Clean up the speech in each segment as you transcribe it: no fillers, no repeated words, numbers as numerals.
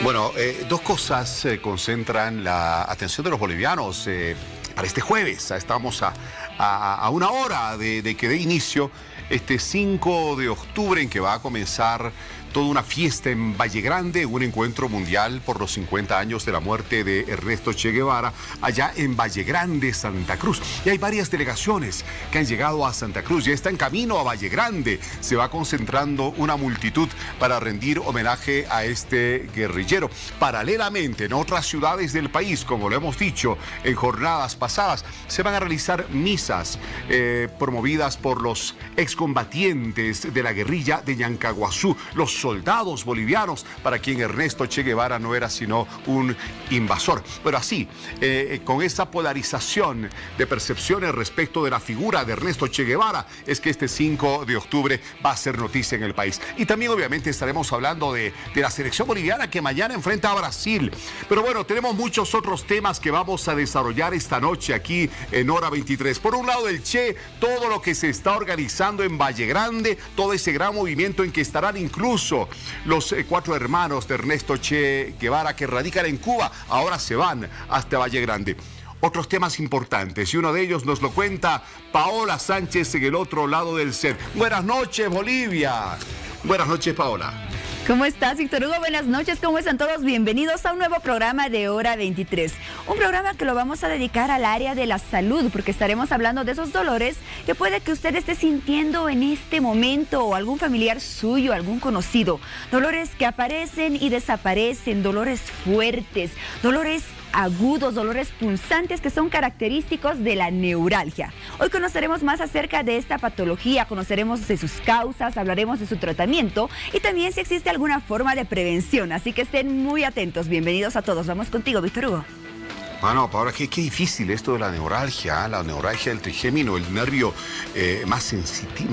Bueno, dos cosas concentran la atención de los bolivianos para este jueves. Estamos a una hora de que dé inicio este 5 de octubre en que va a comenzar toda una fiesta en Valle Grande, un encuentro mundial por los 50 años de la muerte de Ernesto Che Guevara, allá en Valle Grande, Santa Cruz. Y hay varias delegaciones que han llegado a Santa Cruz, ya está en camino a Valle Grande. Se va concentrando una multitud para rendir homenaje a este guerrillero. Paralelamente, en otras ciudades del país, como lo hemos dicho en jornadas pasadas, se van a realizar misas promovidas por los excombatientes de la guerrilla de Llancaguazú, los soldados bolivianos para quien Ernesto Che Guevara no era sino un invasor. Pero así, con esa polarización de percepciones respecto de la figura de Ernesto Che Guevara, es que este 5 de octubre va a ser noticia en el país. Y también obviamente estaremos hablando de la selección boliviana que mañana enfrenta a Brasil. Pero bueno, tenemos muchos otros temas que vamos a desarrollar esta noche aquí en Hora 23. Por un lado el Che, todo lo que se está organizando en Valle Grande, todo ese gran movimiento en que estarán incluso los 4 hermanos de Ernesto Che Guevara que radican en Cuba, ahora se van hasta Valle Grande. Otros temas importantes y uno de ellos nos lo cuenta Paola Sánchez en el otro lado del set. Buenas noches, Bolivia. Buenas noches, Paola. ¿Cómo estás, Víctor Hugo? Buenas noches, ¿cómo están todos? Bienvenidos a un nuevo programa de Hora 23. Un programa que lo vamos a dedicar al área de la salud, porque estaremos hablando de esos dolores que puede que usted esté sintiendo en este momento, o algún familiar suyo, algún conocido. Dolores que aparecen y desaparecen, dolores fuertes, dolores agudos, dolores punzantes que son característicos de la neuralgia. Hoy conoceremos más acerca de esta patología, conoceremos de sus causas, hablaremos de su tratamiento y también si existe alguna forma de prevención, así que estén muy atentos. Bienvenidos a todos. Vamos contigo, Víctor Hugo. Bueno, Paola, qué difícil esto de la neuralgia del trigémino, el nervio más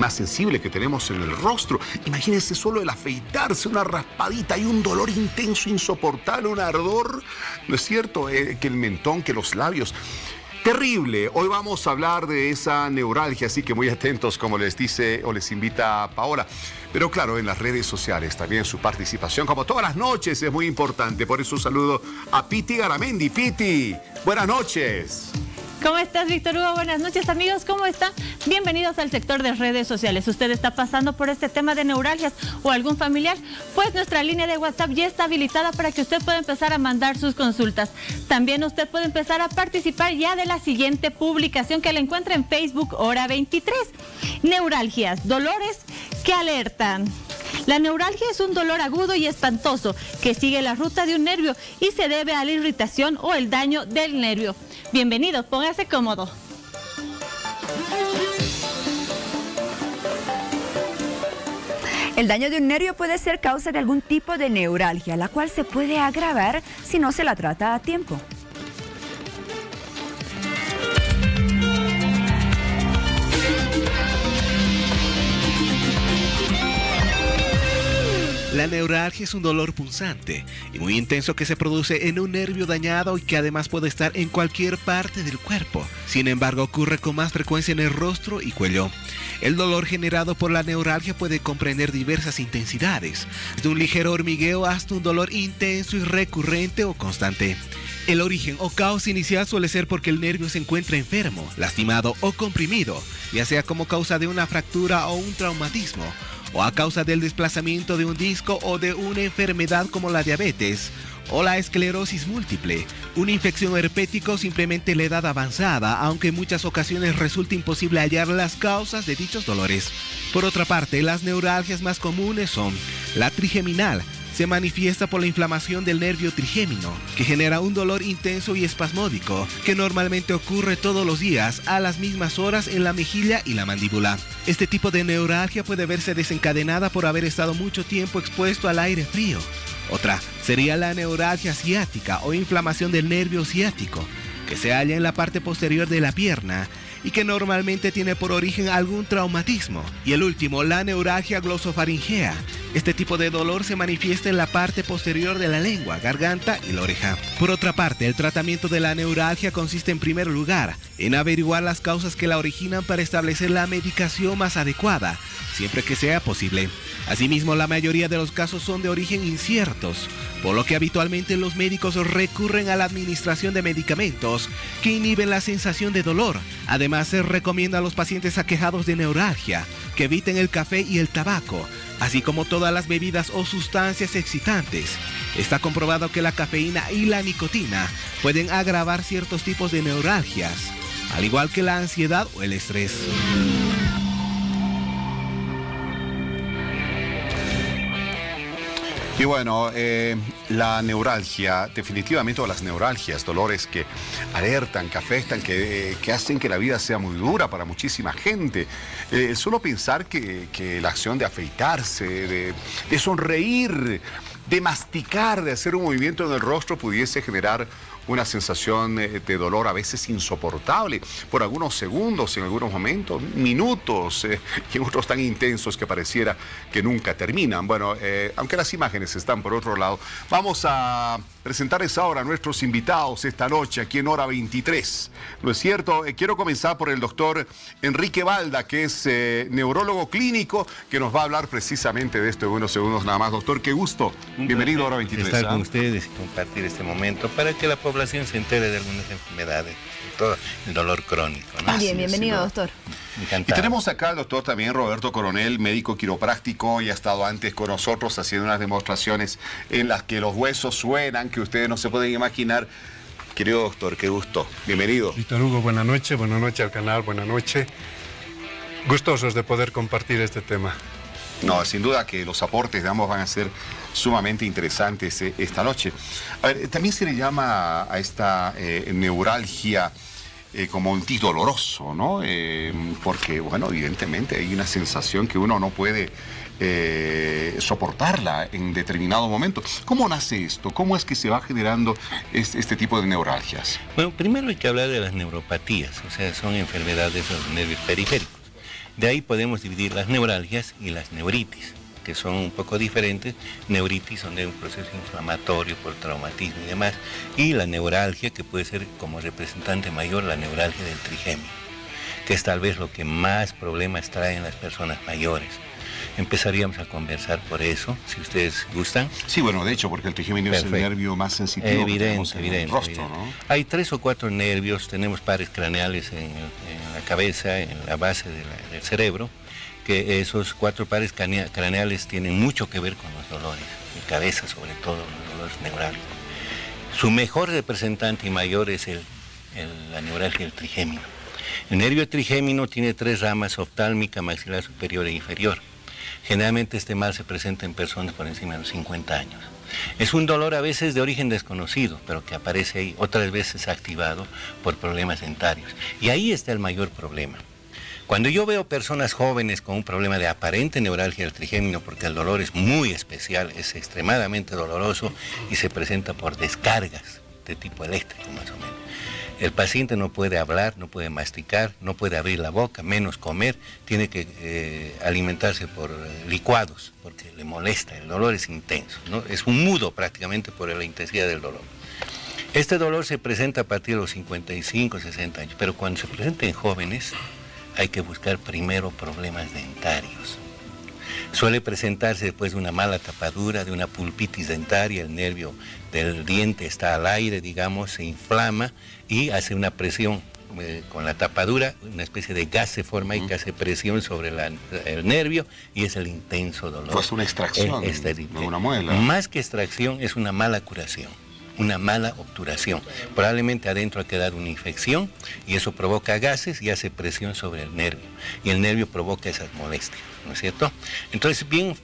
sensible que tenemos en el rostro. Imagínense solo el afeitarse, una raspadita y un dolor intenso, insoportable, un ardor, ¿no es cierto? Que el mentón, que los labios. Terrible. Hoy vamos a hablar de esa neuralgia, así que muy atentos, como les dice o les invita Paola. Pero claro, en las redes sociales también su participación, como todas las noches, es muy importante. Por eso saludo a Piti Garamendi. Piti, buenas noches. ¿Cómo estás, Víctor Hugo? Buenas noches, amigos. ¿Cómo están? Bienvenidos al sector de redes sociales. ¿Usted está pasando por este tema de neuralgias o algún familiar? Pues nuestra línea de WhatsApp ya está habilitada para que usted pueda empezar a mandar sus consultas. También usted puede empezar a participar ya de la siguiente publicación que la encuentra en Facebook, Hora 23. Neuralgias, dolores que alertan. La neuralgia es un dolor agudo y espantoso que sigue la ruta de un nervio y se debe a la irritación o el daño del nervio. Bienvenidos, póngase cómodo. El daño de un nervio puede ser causa de algún tipo de neuralgia, la cual se puede agravar si no se la trata a tiempo. La neuralgia es un dolor punzante y muy intenso que se produce en un nervio dañado y que además puede estar en cualquier parte del cuerpo. Sin embargo, ocurre con más frecuencia en el rostro y cuello. El dolor generado por la neuralgia puede comprender diversas intensidades, desde un ligero hormigueo hasta un dolor intenso y recurrente o constante. El origen o causa inicial suele ser porque el nervio se encuentra enfermo, lastimado o comprimido, ya sea como causa de una fractura o un traumatismo, o a causa del desplazamiento de un disco o de una enfermedad como la diabetes o la esclerosis múltiple, una infección herpética o simplemente la edad avanzada, aunque en muchas ocasiones resulta imposible hallar las causas de dichos dolores. Por otra parte, las neuralgias más comunes son la trigeminal. Se manifiesta por la inflamación del nervio trigémino, que genera un dolor intenso y espasmódico, que normalmente ocurre todos los días a las mismas horas en la mejilla y la mandíbula. Este tipo de neuralgia puede verse desencadenada por haber estado mucho tiempo expuesto al aire frío. Otra sería la neuralgia ciática o inflamación del nervio ciático, que se halla en la parte posterior de la pierna y que normalmente tiene por origen algún traumatismo. Y el último, la neuralgia glosofaringea, Este tipo de dolor se manifiesta en la parte posterior de la lengua, garganta y la oreja. Por otra parte, el tratamiento de la neuralgia consiste en primer lugar en averiguar las causas que la originan para establecer la medicación más adecuada, siempre que sea posible. Asimismo, la mayoría de los casos son de origen inciertos, por lo que habitualmente los médicos recurren a la administración de medicamentos que inhiben la sensación de dolor. Además, se recomienda a los pacientes aquejados de neuralgia que eviten el café y el tabaco, así como todas las bebidas o sustancias excitantes. Está comprobado que la cafeína y la nicotina pueden agravar ciertos tipos de neuralgias, al igual que la ansiedad o el estrés. Y bueno, la neuralgia, definitivamente, o las neuralgias, dolores que alertan, que afectan, que hacen que la vida sea muy dura para muchísima gente. Solo pensar que la acción de afeitarse, de sonreír, de masticar, de hacer un movimiento en el rostro pudiese generar una sensación de dolor a veces insoportable por algunos segundos, en algunos momentos, minutos, y en otros tan intensos que pareciera que nunca terminan. Bueno, aunque las imágenes están por otro lado, vamos a presentarles ahora a nuestros invitados esta noche aquí en Hora 23. ¿No es cierto? Quiero comenzar por el doctor Enrique Balda, que es neurólogo clínico, que nos va a hablar precisamente de esto en unos segundos nada más. Doctor, qué gusto. Bienvenido a Hora 23. Estar con ustedes y compartir este momento para que la población se entere de algunas enfermedades, todo el dolor crónico, ¿no? Bien, bienvenido, doctor. Y Encantado. tenemos acá al doctor también Roberto Coronel, médico quiropráctico, y ha estado antes con nosotros haciendo unas demostraciones en las que los huesos suenan, que ustedes no se pueden imaginar. Querido doctor, qué gusto. Bienvenido. Víctor Hugo, buenas noches al canal, buenas noches. Gustosos de poder compartir este tema. No, sin duda que los aportes de ambos van a ser sumamente interesantes esta noche. A ver, también se le llama a esta neuralgia como un tic doloroso, ¿no? Porque, bueno, evidentemente hay una sensación que uno no puede soportarla en determinado momento. ¿Cómo nace esto? ¿Cómo es que se va generando este tipo de neuralgias? Bueno, primero hay que hablar de las neuropatías, o sea, son enfermedades de los nervios periféricos. De ahí podemos dividir las neuralgias y las neuritis, que son un poco diferentes. Neuritis son de un proceso inflamatorio por traumatismo y demás, y la neuralgia, que puede ser como representante mayor la neuralgia del trigémino, que es tal vez lo que más problemas trae en las personas mayores. Empezaríamos a conversar por eso, si ustedes gustan. Sí, bueno, de hecho, porque el trigémino es el nervio más sensitivo que tenemos en el rostro, ¿no? Hay 3 o 4 nervios, tenemos pares craneales en la cabeza, en la base del cerebro, que esos 4 pares craneales tienen mucho que ver con los dolores, de cabeza sobre todo, los dolores neurálgicos. Su mejor representante y mayor es la neuralgia del trigémino. El nervio trigémino tiene 3 ramas: oftálmica, maxilar superior e inferior. Generalmente este mal se presenta en personas por encima de los 50 años. Es un dolor a veces de origen desconocido, pero que aparece ahí, otras veces activado por problemas dentarios. Y ahí está el mayor problema. Cuando yo veo personas jóvenes con un problema de aparente neuralgia del trigémino, porque el dolor es muy especial, es extremadamente doloroso y se presenta por descargas de tipo eléctrico más o menos. El paciente no puede hablar, no puede masticar, no puede abrir la boca, menos comer, tiene que alimentarse por licuados, porque le molesta, el dolor es intenso, ¿no? Es un mudo prácticamente por la intensidad del dolor. Este dolor se presenta a partir de los 55, 60 años, pero cuando se presenta en jóvenes hay que buscar primero problemas dentarios. Suele presentarse después de una mala tapadura, de una pulpitis dentaria, el nervio del diente está al aire, digamos, se inflama y hace una presión con la tapadura, una especie de gas se forma y que hace presión sobre el nervio y es el intenso dolor. Pues una extracción de una muela. Más que extracción, es una mala curación, una mala obturación. Probablemente adentro ha quedado una infección y eso provoca gases y hace presión sobre el nervio. Y el nervio provoca esas molestias, ¿no es cierto? Entonces, bien,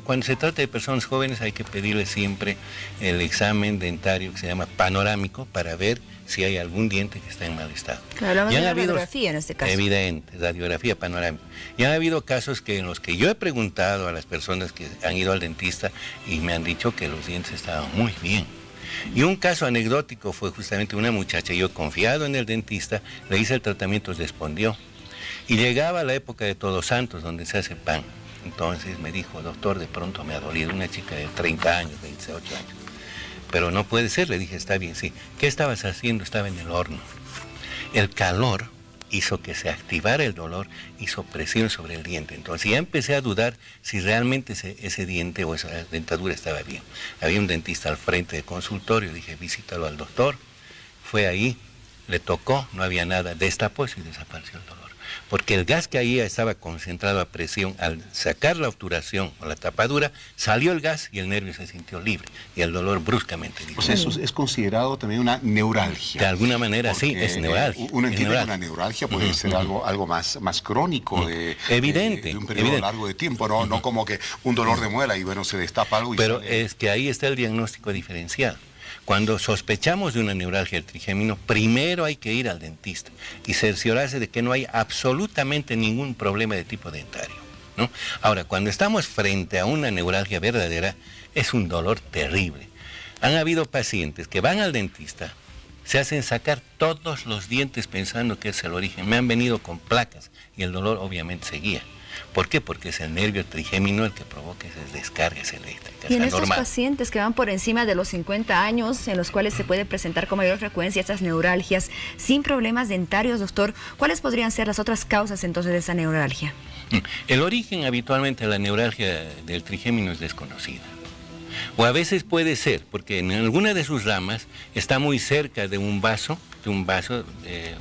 cuando se trata de personas jóvenes hay que pedirles siempre el examen dentario que se llama panorámico para ver si hay algún diente que está en mal estado. Claro, hablamos de la radiografía en este caso. Evidente, radiografía panorámica. Y han habido casos en los que yo he preguntado a las personas que han ido al dentista y me han dicho que los dientes estaban muy bien. Y un caso anecdótico fue justamente una muchacha, yo confiado en el dentista, le hice el tratamiento, respondió. Y llegaba la época de Todos Santos, donde se hace pan. Entonces me dijo, doctor, de pronto me ha dolido, una chica de 30 años, 28 años. Pero no puede ser, le dije, está bien, sí. ¿Qué estabas haciendo? Estaba en el horno. El calor hizo que se activara el dolor, hizo presión sobre el diente. Entonces ya empecé a dudar si realmente ese diente o esa dentadura estaba bien. Había un dentista al frente del consultorio, dije, visítalo al doctor. Fue ahí, le tocó, no había nada, destapó y desapareció el dolor. Porque el gas que ahí estaba concentrado a presión, al sacar la obturación o la tapadura, salió el gas y el nervio se sintió libre y el dolor bruscamente disminuyó. O sea, eso es considerado también una neuralgia. De alguna manera sí, es neuralgia. Uno entiende que una neuralgia puede ser algo más crónico, evidente, de un periodo largo de tiempo, no como que un dolor de muela y bueno, se destapa algo y pero sale. Es que ahí está el diagnóstico diferencial. Cuando sospechamos de una neuralgia del trigémino, primero hay que ir al dentista y cerciorarse de que no hay absolutamente ningún problema de tipo dentario, ¿no? Ahora, cuando estamos frente a una neuralgia verdadera, es un dolor terrible. Han habido pacientes que van al dentista, se hacen sacar todos los dientes pensando que es el origen. Me han venido con placas y el dolor obviamente seguía. ¿Por qué? Porque es el nervio trigémino el que provoca esas descargas eléctricas. Y en estos pacientes que van por encima de los 50 años, en los cuales se puede presentar con mayor frecuencia estas neuralgias, sin problemas dentarios, doctor, ¿cuáles podrían ser las otras causas entonces de esa neuralgia? El origen habitualmente de la neuralgia del trigémino es desconocida. O a veces puede ser, porque en alguna de sus ramas está muy cerca de un vaso,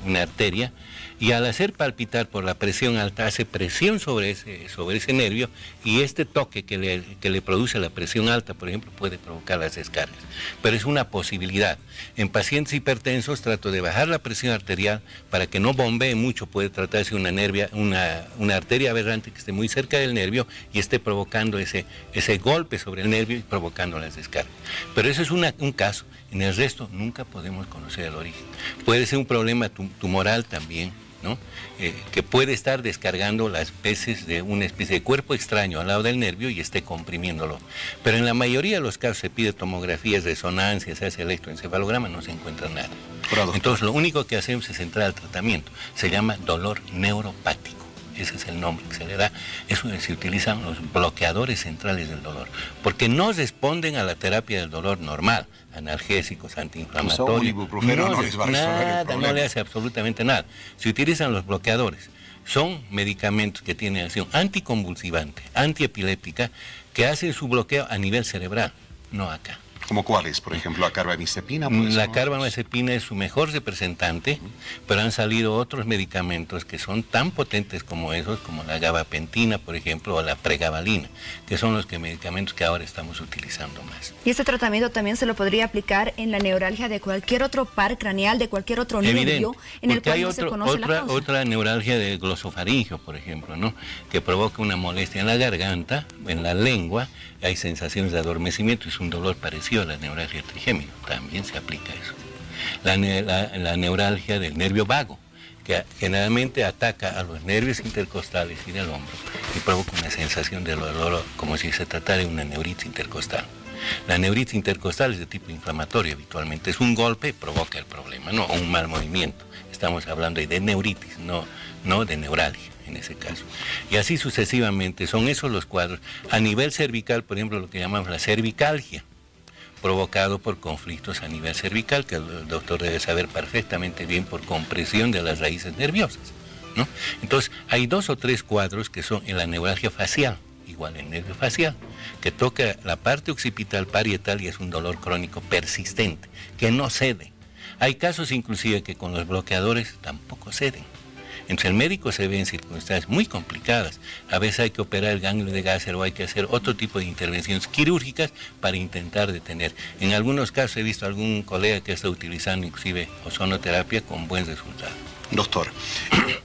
una arteria, y al hacer palpitar por la presión alta, hace presión sobre ese nervio, y este toque que le produce la presión alta, por ejemplo, puede provocar las descargas. Pero es una posibilidad. En pacientes hipertensos trato de bajar la presión arterial para que no bombee mucho. Puede tratarse de una arteria aberrante que esté muy cerca del nervio y esté provocando ese golpe sobre el nervio y provocando las descargas. Pero eso es un caso. En el resto nunca podemos conocer el origen. Puede ser un problema tumoral también, ¿no? Que puede estar descargando las peces de una especie de cuerpo extraño al lado del nervio y esté comprimiéndolo. Pero en la mayoría de los casos se pide tomografías, resonancias, se hace electroencefalograma, no se encuentra nada. Entonces lo único que hacemos es entrar al tratamiento. Se llama dolor neuropático. Ese es el nombre que se le da. Eso se utilizan los bloqueadores centrales del dolor, porque no responden a la terapia del dolor normal, analgésicos, antiinflamatorios. No le hace absolutamente nada. Se utilizan los bloqueadores. Son medicamentos que tienen acción anticonvulsivante, antiepiléptica, que hacen su bloqueo a nivel cerebral, no acá. ¿Como cuáles? Por ejemplo, la carbamazepina. La carbamazepina es su mejor representante, pero han salido otros medicamentos que son tan potentes como esos, como la gabapentina, por ejemplo, o la pregabalina, que son los medicamentos que ahora estamos utilizando más. ¿Y este tratamiento también se lo podría aplicar en la neuralgia de cualquier otro par craneal, de cualquier otro nervio, en el cual no se conoce la causa? Otra neuralgia del glosofaringio, por ejemplo, ¿no? Que provoca una molestia en la garganta, en la lengua, hay sensaciones de adormecimiento, es un dolor parecido a la neuralgia trigémino, también se aplica eso. La neuralgia del nervio vago, que generalmente ataca a los nervios intercostales y del hombro y provoca una sensación de dolor como si se tratara de una neuritis intercostal. La neuritis intercostal es de tipo inflamatorio habitualmente, es un golpe y provoca el problema, no un mal movimiento. Estamos hablando de neuritis, no de neuralgia en ese caso. Y así sucesivamente, son esos los cuadros. A nivel cervical, por ejemplo, lo que llamamos la cervicalgia, provocado por conflictos a nivel cervical, que el doctor debe saber perfectamente bien, por compresión de las raíces nerviosas, ¿no? Entonces, hay 2 o 3 cuadros que son en la neuralgia facial, igual el nervio facial, que toca la parte occipital parietal y es un dolor crónico persistente, que no cede. Hay casos inclusive que con los bloqueadores tampoco ceden. Entonces el médico se ve en circunstancias muy complicadas. A veces hay que operar el ganglio de Gasser o hay que hacer otro tipo de intervenciones quirúrgicas para intentar detener. En algunos casos he visto a algún colega que está utilizando inclusive ozonoterapia con buen resultado. Doctor,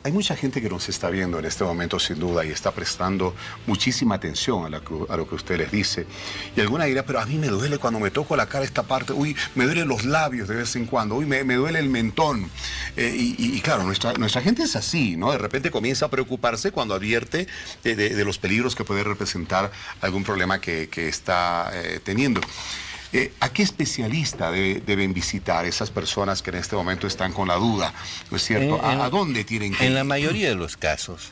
hay mucha gente que nos está viendo en este momento sin duda y está prestando muchísima atención a lo que usted les dice. Y alguna dirá, pero a mí me duele cuando me toco la cara esta parte, uy, me duelen los labios de vez en cuando, uy, me duele el mentón. Y claro, nuestra gente es así, ¿no? De repente comienza a preocuparse cuando advierte de los peligros que puede representar algún problema que está teniendo. ¿A qué especialista deben visitar esas personas que en este momento están con la duda? ¿No es cierto? ¿A dónde tienen que ir? En la mayoría de los casos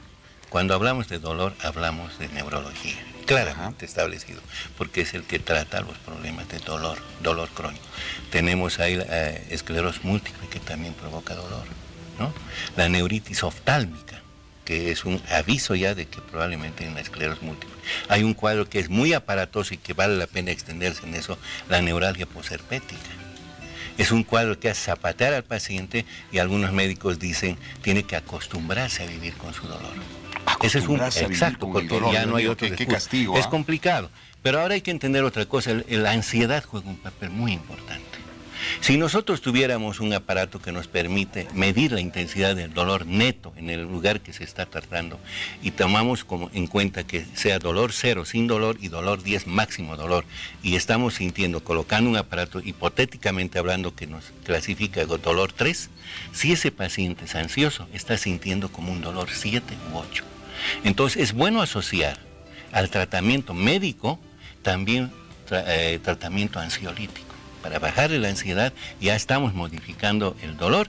Cuando hablamos de dolor, hablamos de neurología, claramente establecido, porque es el que trata los problemas de dolor crónico. Tenemos ahí esclerosis múltiple, que también provoca dolor, ¿no? La neuritis oftálmica, que es un aviso ya de que probablemente hay una esclerosis múltiple. Hay un cuadro que es muy aparatoso y que vale la pena extenderse en eso, la neuralgia posherpética. Es un cuadro que hace zapatear al paciente y algunos médicos dicen tiene que acostumbrarse a vivir con su dolor. Ese es un exacto, porque ya no hay otro qué castigo. Es complicado. Pero ahora hay que entender otra cosa, la ansiedad juega un papel muy importante. Si nosotros tuviéramos un aparato que nos permite medir la intensidad del dolor neto en el lugar que se está tratando y tomamos como en cuenta que sea dolor 0 sin dolor y dolor 10 máximo dolor, y estamos sintiendo, colocando un aparato hipotéticamente hablando que nos clasifica dolor 3, si ese paciente es ansioso, está sintiendo como un dolor 7 u 8. Entonces es bueno asociar al tratamiento médico también tratamiento ansiolítico. Para bajarle la ansiedad ya estamos modificando el dolor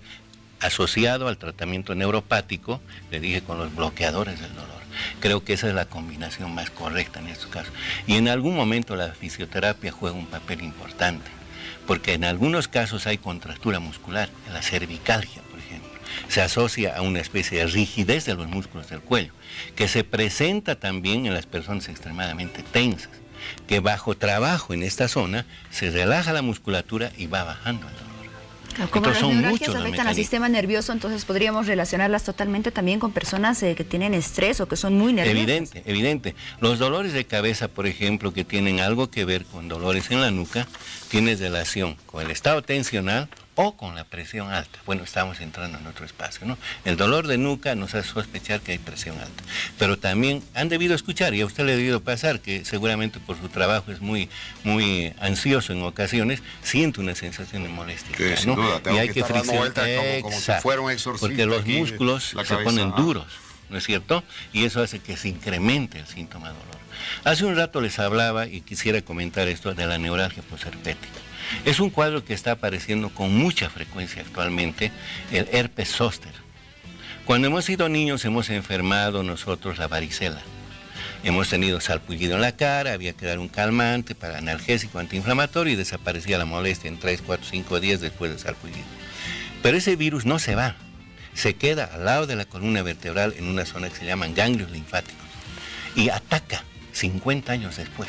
asociado al tratamiento neuropático, le dije, con los bloqueadores del dolor. Creo que esa es la combinación más correcta en estos casos. Y en algún momento la fisioterapia juega un papel importante, porque en algunos casos hay contractura muscular, en la cervicalgia, por ejemplo. Se asocia a una especie de rigidez de los músculos del cuello, que se presenta también en las personas extremadamente tensas, que bajo trabajo en esta zona se relaja la musculatura y va bajando el dolor. Como entonces, las neuralgias afectan al sistema nervioso, entonces podríamos relacionarlas totalmente también con personas que tienen estrés o que son muy nerviosas. Evidente. Los dolores de cabeza, por ejemplo, que tienen algo que ver con dolores en la nuca, tienen relación con el estado tensional o con la presión alta. Bueno, estamos entrando en otro espacio, ¿no? El dolor de nuca nos hace sospechar que hay presión alta. Pero también han debido escuchar, y a usted le ha debido pasar, que seguramente por su trabajo es muy ansioso en ocasiones, siente una sensación de molestia. Sí, ¿no? sin duda, tengo y hay que estar dando vueltas como si fuera un exorcista. Porque los aquí, músculos se ponen duros, ¿no es cierto? Y eso hace que se incremente el síntoma de dolor. Hace un rato les hablaba, y quisiera comentar esto, de la neuralgia posherpética. Es un cuadro que está apareciendo con mucha frecuencia actualmente, el herpes zóster. Cuando hemos sido niños hemos enfermado nosotros la varicela. Hemos tenido salpullido en la cara, había que dar un calmante para analgésico, antiinflamatorio, y desaparecía la molestia en 3, 4, 5 días después del salpullido. Pero ese virus no se va, se queda al lado de la columna vertebral en una zona que se llaman ganglios linfáticos y ataca 50 años después.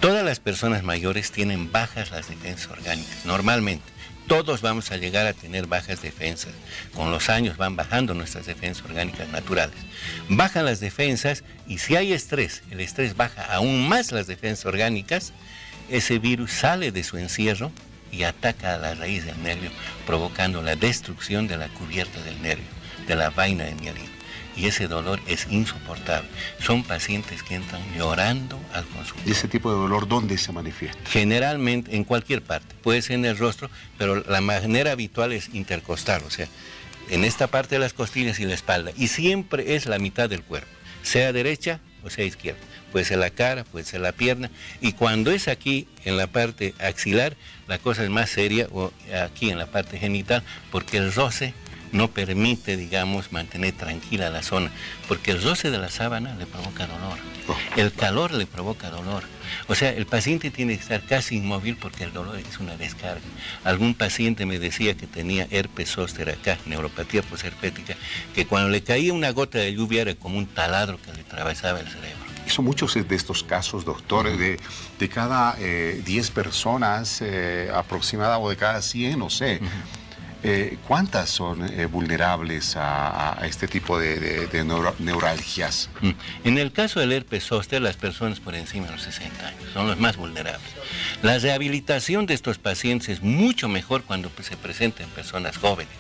Todas las personas mayores tienen bajas las defensas orgánicas, normalmente. Todos vamos a llegar a tener bajas defensas. Con los años van bajando nuestras defensas orgánicas naturales. Bajan las defensas y si hay estrés, el estrés baja aún más las defensas orgánicas, ese virus sale de su encierro y ataca a la raíz del nervio, provocando la destrucción de la cubierta del nervio, de la vaina de mielina. Y ese dolor es insoportable. Son pacientes que entran llorando al consultorio. ¿Y ese tipo de dolor dónde se manifiesta? Generalmente en cualquier parte, puede ser en el rostro, pero la manera habitual es intercostal, o sea, en esta parte de las costillas y la espalda, y siempre es la mitad del cuerpo, sea derecha o sea izquierda. Puede ser la cara, puede ser la pierna, y cuando es aquí en la parte axilar, la cosa es más seria, o aquí en la parte genital, porque el roce no permite, digamos, mantener tranquila la zona, porque el roce de la sábana le provoca dolor, el calor le provoca dolor. O sea, el paciente tiene que estar casi inmóvil porque el dolor es una descarga. Algún paciente me decía que tenía herpes zóster acá, neuropatía posherpética, que cuando le caía una gota de lluvia era como un taladro que le atravesaba el cerebro. Y son muchos de estos casos, doctor, de cada 10 personas aproximada, o de cada 100, no sé. ¿Cuántas son vulnerables a este tipo de neuralgias? En el caso del herpes zóster, las personas por encima de los 60 años son los más vulnerables. La rehabilitación de estos pacientes es mucho mejor cuando se presenta en personas jóvenes,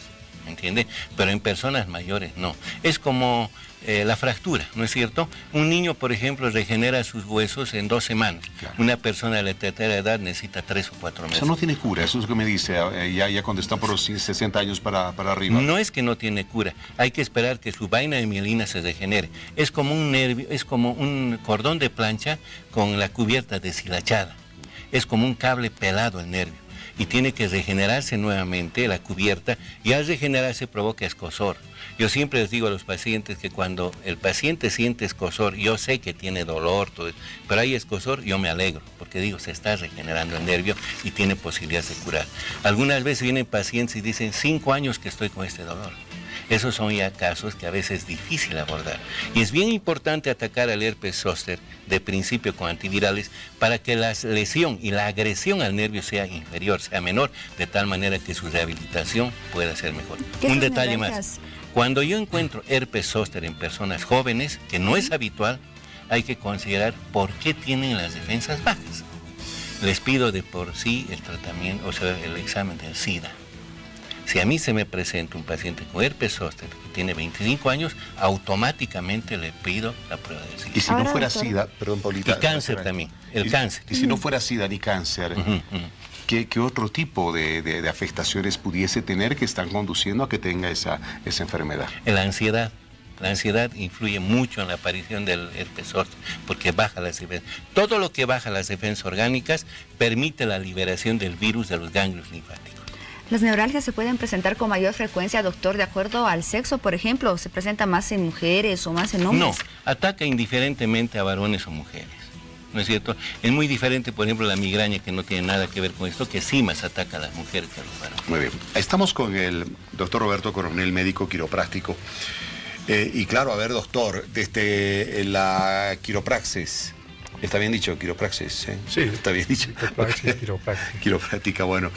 ¿entiende? Pero en personas mayores no. Es como la fractura, ¿no es cierto? Un niño, por ejemplo, regenera sus huesos en 2 semanas. Claro. Una persona de la tercera edad necesita 3 o 4 meses. Eso no tiene cura, eso es lo que me dice, ya cuando están por los 60 años para arriba. No es que no tiene cura, hay que esperar que su vaina de mielina se regenere. Es como un nervio, es como un cordón de plancha con la cubierta deshilachada. Es como un cable pelado el nervio. y tiene que regenerarse nuevamente la cubierta, y al regenerarse provoca escozor. Yo siempre les digo a los pacientes que cuando el paciente siente escozor, yo sé que tiene dolor, todo eso, pero hay escozor, yo me alegro, porque digo, se está regenerando el nervio y tiene posibilidades de curar. Algunas veces vienen pacientes y dicen, 5 años que estoy con este dolor. Esos son ya casos que a veces es difícil abordar. Y es bien importante atacar al herpes zóster de principio con antivirales para que la lesión y la agresión al nervio sea inferior, sea menor, de tal manera que su rehabilitación pueda ser mejor. Un detalle más. Cuando yo encuentro herpes zóster en personas jóvenes, que no es habitual, hay que considerar por qué tienen las defensas bajas. Les pido de por sí el tratamiento, o sea, el examen del SIDA. Si a mí se me presenta un paciente con herpes zóster que tiene 25 años, automáticamente le pido la prueba de SIDA. Y si no fuera SIDA, perdón, Paulita. Y cáncer también, el cáncer. Y si no fuera SIDA ni cáncer, ¿qué otro tipo de afectaciones pudiese tener que están conduciendo a que tenga esa enfermedad? La ansiedad. La ansiedad influye mucho en la aparición del herpes zóster porque baja las defensas. Todo lo que baja las defensas orgánicas permite la liberación del virus de los ganglios linfáticos. ¿Las neuralgias se pueden presentar con mayor frecuencia, doctor, de acuerdo al sexo, por ejemplo? ¿Se presenta más en mujeres o más en hombres? No, ataca indiferentemente a varones o mujeres. ¿No es cierto? Es muy diferente, por ejemplo, la migraña, que no tiene nada que ver con esto, que sí más ataca a las mujeres que a los varones. Muy bien. Estamos con el doctor Roberto Coronel, médico quiropráctico. Y claro, a ver, doctor, desde la quiropraxis, ¿está bien dicho? Quiropraxis, ¿eh? Sí. Está bien dicho. Quiropráctica. Quiropráctica, bueno.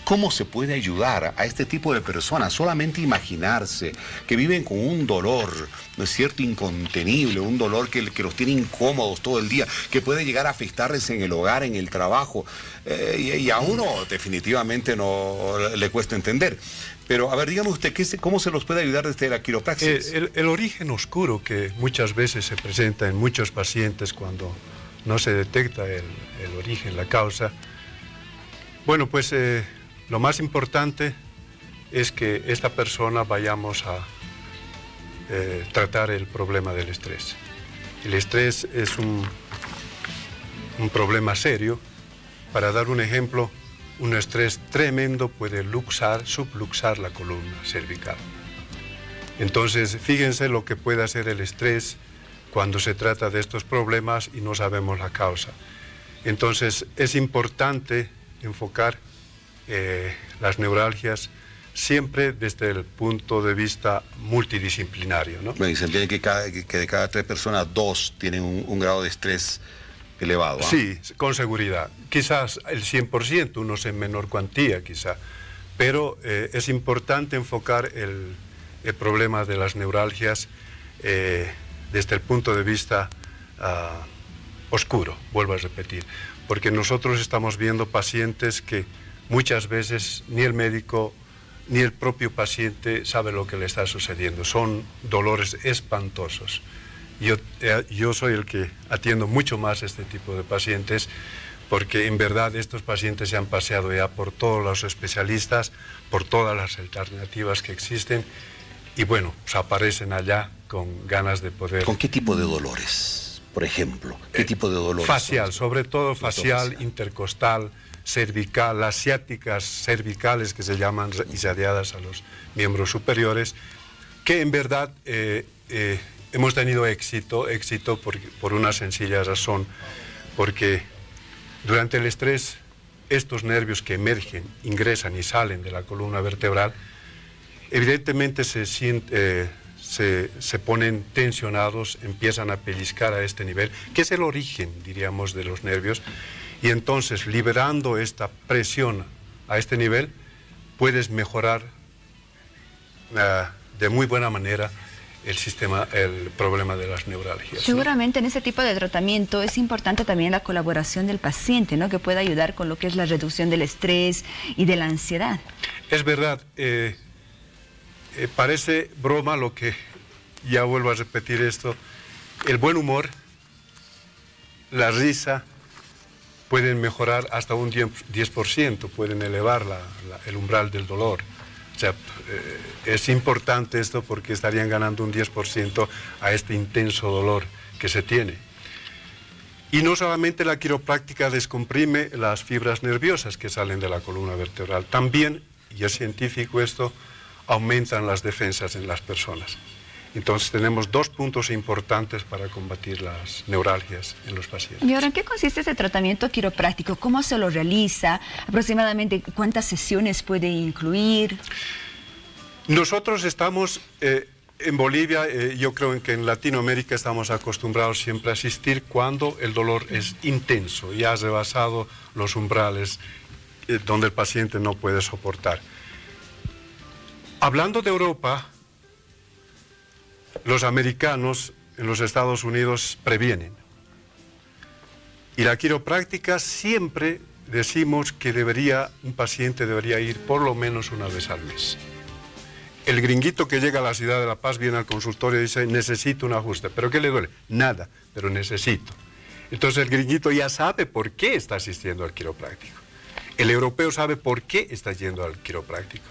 ¿Cómo se puede ayudar a este tipo de personas? Solamente imaginarse que viven con un dolor, ¿no es cierto?, incontenible, un dolor que los tiene incómodos todo el día, que puede llegar a afectarles en el hogar, en el trabajo, y a uno definitivamente no le cuesta entender. Pero, a ver, dígame usted, ¿cómo se los puede ayudar desde la quiropraxis? El origen oscuro que muchas veces se presenta en muchos pacientes cuando no se detecta el origen, la causa. Bueno, pues lo más importante es que esta persona vayamos a tratar el problema del estrés. El estrés es un problema serio. Para dar un ejemplo, un estrés tremendo puede subluxar la columna cervical. Entonces, fíjense lo que puede hacer el estrés cuando se trata de estos problemas y no sabemos la causa. Entonces, es importante enfocar las neuralgias siempre desde el punto de vista multidisciplinario, ¿no? Me dicen que de cada 3 personas, 2 tienen un grado de estrés elevado. Sí, con seguridad. Quizás el 100%, unos en menor cuantía quizá, pero es importante enfocar el problema de las neuralgias desde el punto de vista oscuro, vuelvo a repetir, porque nosotros estamos viendo pacientes que muchas veces ni el médico ni el propio paciente sabe lo que le está sucediendo. Son dolores espantosos. Yo soy el que atiendo mucho más este tipo de pacientes porque en verdad estos pacientes se han paseado ya por todos los especialistas, por todas las alternativas que existen y bueno, pues aparecen allá con ganas de poder... ¿Con qué tipo de dolores, por ejemplo? ¿Qué tipo de dolores? Facial, sobre todo facial, intercostal, cervical, las ciáticas cervicales que se llaman irradiadas a los miembros superiores, que en verdad hemos tenido éxito por una sencilla razón, porque durante el estrés estos nervios que emergen, ingresan y salen de la columna vertebral, evidentemente se ponen tensionados, empiezan a pellizcar a este nivel, que es el origen, diríamos, de los nervios, y entonces liberando esta presión a este nivel, puedes mejorar de muy buena manera el problema de las neuralgias. Seguramente, ¿no? En ese tipo de tratamiento es importante también la colaboración del paciente, ¿no? Que pueda ayudar con lo que es la reducción del estrés y de la ansiedad. Es verdad, parece broma lo que, ya vuelvo a repetir esto, el buen humor, la risa, pueden mejorar hasta un 10%, pueden elevar el umbral del dolor. O sea, es importante esto porque estarían ganando un 10% a este intenso dolor que se tiene. Y no solamente la quiropráctica descomprime las fibras nerviosas que salen de la columna vertebral, también, y es científico esto, aumentan las defensas en las personas. Entonces tenemos 2 puntos importantes para combatir las neuralgias en los pacientes. ¿Y ahora en qué consiste ese tratamiento quiropráctico? ¿Cómo se lo realiza? ¿Aproximadamente cuántas sesiones puede incluir? Nosotros estamos en Bolivia, yo creo que en Latinoamérica estamos acostumbrados siempre a asistir cuando el dolor es intenso y ha rebasado los umbrales donde el paciente no puede soportar. Hablando de Europa, los americanos en los Estados Unidos previenen. Y la quiropráctica siempre decimos que un paciente debería ir por lo menos una vez al mes. El gringuito que llega a la ciudad de La Paz viene al consultorio y dice, necesito un ajuste. ¿Pero qué le duele? Nada, pero necesito. Entonces el gringuito ya sabe por qué está asistiendo al quiropráctico. El europeo sabe por qué está yendo al quiropráctico.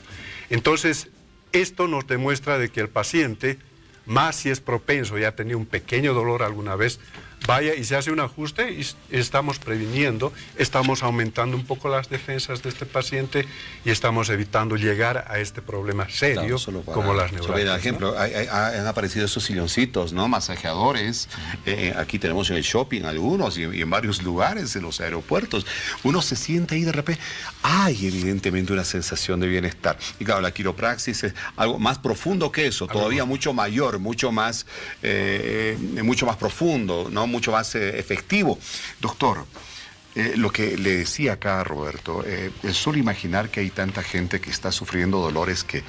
Entonces, esto nos demuestra de que el paciente, más si es propenso y ha tenido un pequeño dolor alguna vez, vaya y se hace un ajuste y estamos previniendo, estamos aumentando un poco las defensas de este paciente y estamos evitando llegar a este problema serio, claro, como las neuralgias. Por ejemplo, ¿no? Han aparecido esos silloncitos, ¿no? Masajeadores. Aquí tenemos en el shopping algunos y en varios lugares, en los aeropuertos. Uno se siente ahí de repente, hay evidentemente una sensación de bienestar. Y claro, la quiropraxis es algo más profundo que eso, todavía mucho mayor, mucho más profundo, ¿no? Mucho más efectivo. Doctor, lo que le decía acá a Roberto, es solo imaginar que hay tanta gente que está sufriendo dolores que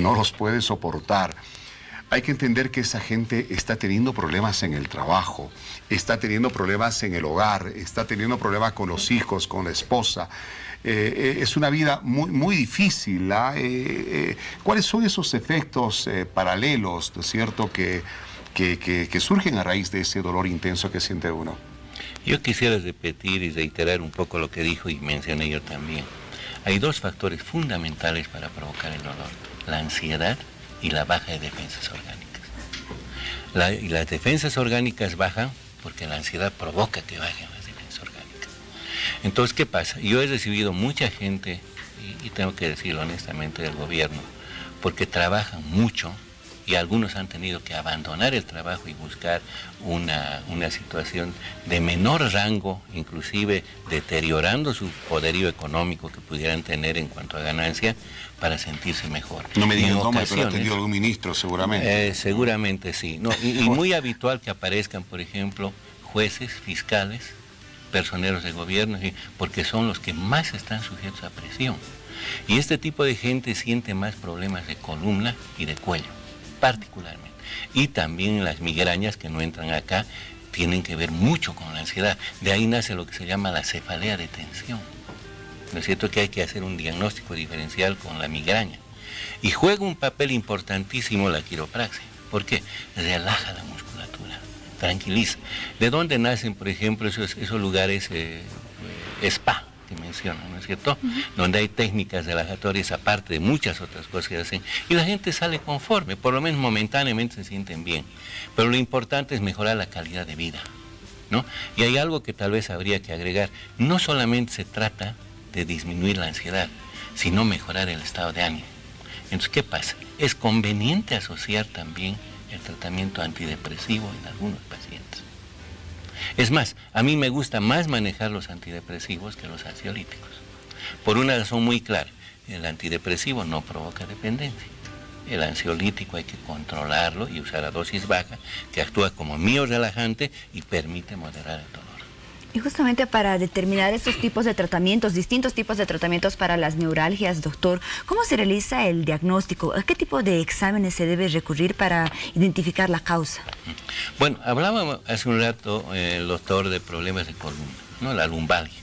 no los puede soportar. Hay que entender que esa gente está teniendo problemas en el trabajo, está teniendo problemas en el hogar, está teniendo problemas con los hijos, con la esposa. Es una vida muy difícil. ¿Cuáles son esos efectos paralelos, ¿no es cierto?, que surgen a raíz de ese dolor intenso que siente uno? Yo quisiera repetir y reiterar un poco lo que dijo y mencioné yo también. Hay 2 factores fundamentales para provocar el dolor: la ansiedad y la baja de defensas orgánicas. Y las defensas orgánicas bajan porque la ansiedad provoca que bajen las defensas orgánicas. Entonces, ¿qué pasa? Yo he recibido mucha gente, y tengo que decirlo honestamente, del gobierno, porque trabajan mucho, y algunos han tenido que abandonar el trabajo y buscar una situación de menor rango, inclusive deteriorando su poderío económico que pudieran tener en cuanto a ganancia, para sentirse mejor. No me digan nombre, pero ha tenido algún ministro seguramente. Seguramente sí. No, y muy habitual que aparezcan, por ejemplo, jueces, fiscales, personeros de gobierno, porque son los que más están sujetos a presión. Y este tipo de gente siente más problemas de columna y de cuello, particularmente. Y también las migrañas, que no entran acá, tienen que ver mucho con la ansiedad. De ahí nace lo que se llama la cefalea de tensión. ¿No es cierto que hay que hacer un diagnóstico diferencial con la migraña? Y juega un papel importantísimo la quiropraxia. ¿Por qué? Relaja la musculatura, tranquiliza. ¿De dónde nacen, por ejemplo, esos lugares spa? Mencionan, ¿no es cierto? Donde hay técnicas relajatorias aparte de muchas otras cosas que hacen, y la gente sale conforme, por lo menos momentáneamente se sienten bien, pero lo importante es mejorar la calidad de vida, ¿no? Y hay algo que tal vez habría que agregar: no solamente se trata de disminuir la ansiedad, sino mejorar el estado de ánimo. Entonces, ¿qué pasa? Es conveniente asociar también el tratamiento antidepresivo en algunos pacientes. Es más, a mí me gusta más manejar los antidepresivos que los ansiolíticos, por una razón muy clara: el antidepresivo no provoca dependencia. El ansiolítico hay que controlarlo y usar a dosis baja, que actúa como miorelajante y permite moderar el dolor. Y justamente para determinar estos tipos de tratamientos, distintos tipos de tratamientos para las neuralgias, doctor, ¿cómo se realiza el diagnóstico? ¿A qué tipo de exámenes se debe recurrir para identificar la causa? Bueno, hablaba hace un rato el doctor de problemas de columna, ¿no? La lumbalgia,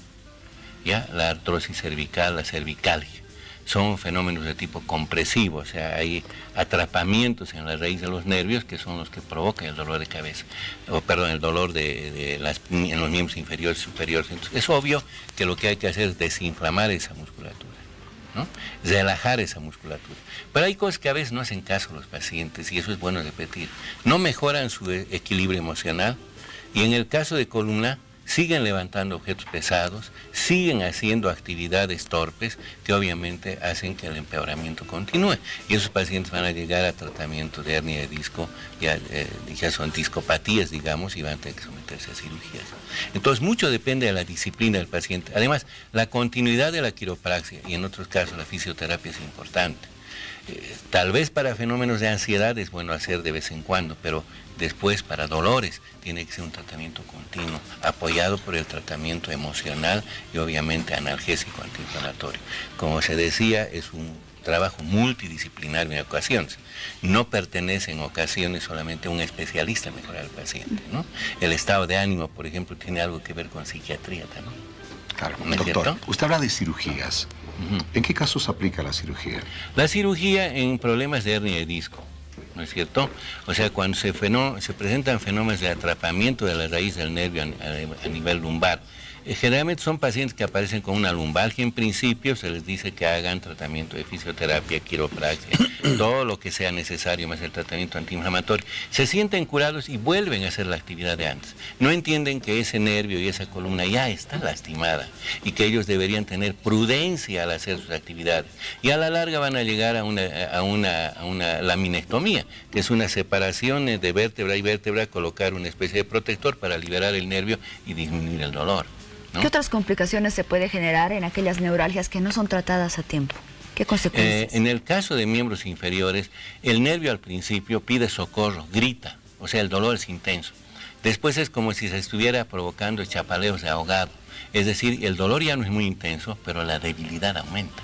¿ya? La artrosis cervical, la cervicalgia. Son fenómenos de tipo compresivo, o sea, hay atrapamientos en la raíz de los nervios que son los que provocan el dolor de cabeza, el dolor en los miembros inferiores y superiores. Entonces, es obvio que lo que hay que hacer es desinflamar esa musculatura, ¿no? Relajar esa musculatura. Pero hay cosas que a veces no hacen caso los pacientes, y eso es bueno repetir. No mejoran su equilibrio emocional, y en el caso de columna siguen levantando objetos pesados, siguen haciendo actividades torpes que obviamente hacen que el empeoramiento continúe. Y esos pacientes van a llegar a tratamiento de hernia de disco, ya son discopatías, digamos, y van a tener que someterse a cirugías. Entonces, mucho depende de la disciplina del paciente. Además, la continuidad de la quiropraxia y en otros casos la fisioterapia es importante. Tal vez para fenómenos de ansiedad es bueno hacer de vez en cuando, pero después para dolores tiene que ser un tratamiento continuo, apoyado por el tratamiento emocional y obviamente analgésico antiinflamatorio. Como se decía, es un trabajo multidisciplinario en ocasiones. No pertenece en ocasiones solamente a un especialista en mejorar al paciente, ¿no? El estado de ánimo, por ejemplo, tiene algo que ver con psiquiatría también. Claro, ¿No es doctor, cierto? usted habla de cirugías. ¿En qué casos aplica la cirugía? La cirugía en problemas de hernia de disco, ¿no es cierto? O sea, cuando se presentan fenómenos de atrapamiento de la raíz del nervio a nivel lumbar, generalmente son pacientes que aparecen con una lumbalgia. En principio se les dice que hagan tratamiento de fisioterapia, quiropraxia, todo lo que sea necesario, más el tratamiento antiinflamatorio. Se sienten curados y vuelven a hacer la actividad de antes. No entienden que ese nervio y esa columna ya está lastimada y que ellos deberían tener prudencia al hacer sus actividades. Y a la larga van a llegar a una laminectomía, que es una separación de vértebra y vértebra, colocar una especie de protector para liberar el nervio y disminuir el dolor, ¿no? ¿Qué otras complicaciones se puede generar en aquellas neuralgias que no son tratadas a tiempo? ¿Qué consecuencias? En el caso de miembros inferiores, el nervio al principio pide socorro, grita, o sea, el dolor es intenso. Después es como si se estuviera provocando chapaleos de ahogado. Es decir, el dolor ya no es muy intenso, pero la debilidad aumenta.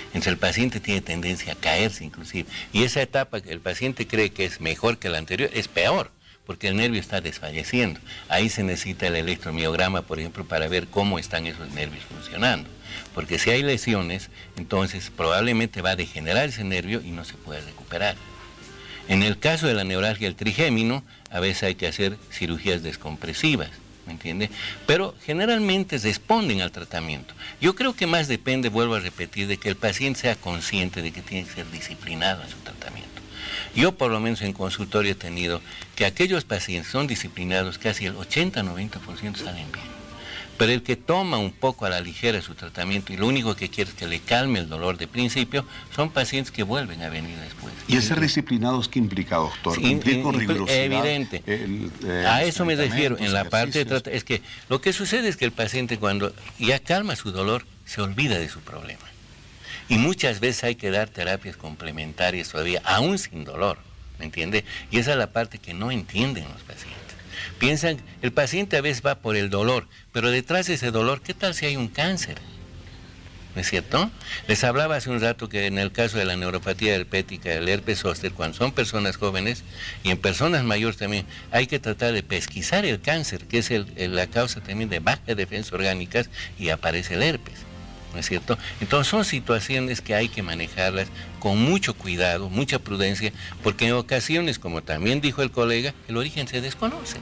Entonces el paciente tiene tendencia a caerse inclusive. Y esa etapa que el paciente cree que es mejor que la anterior, es peor, porque el nervio está desfalleciendo. Ahí se necesita el electromiograma, por ejemplo, para ver cómo están esos nervios funcionando. Porque si hay lesiones, entonces probablemente va a degenerar ese nervio y no se puede recuperar. En el caso de la neuralgia del trigémino, a veces hay que hacer cirugías descompresivas, ¿me entiende? Pero generalmente responden al tratamiento. Yo creo que más depende, vuelvo a repetir, de que el paciente sea consciente de que tiene que ser disciplinado en su tratamiento. Yo por lo menos en consultorio he tenido que aquellos pacientes son disciplinados, casi el 80-90% salen bien. Pero el que toma un poco a la ligera su tratamiento y lo único que quiere es que le calme el dolor de principio, son pacientes que vuelven a venir después. ¿Y el ser disciplinados qué implica, doctor? Sí, con rigurosidad. Evidente. A eso me refiero. En la parte de tratamiento, es que lo que sucede es que el paciente cuando ya calma su dolor, se olvida de su problema. Y muchas veces hay que dar terapias complementarias todavía, aún sin dolor, ¿me entiende? Y esa es la parte que no entienden los pacientes. Piensan, el paciente a veces va por el dolor, pero detrás de ese dolor, ¿qué tal si hay un cáncer? ¿No es cierto? Les hablaba hace un rato que en el caso de la neuropatía herpética, el herpes zóster, cuando son personas jóvenes y en personas mayores también, hay que tratar de pesquisar el cáncer, que es la causa también de bajas defensas orgánicas, y aparece el herpes. ¿No es cierto? Entonces son situaciones que hay que manejarlas con mucho cuidado, mucha prudencia, porque en ocasiones, como también dijo el colega, el origen se desconoce.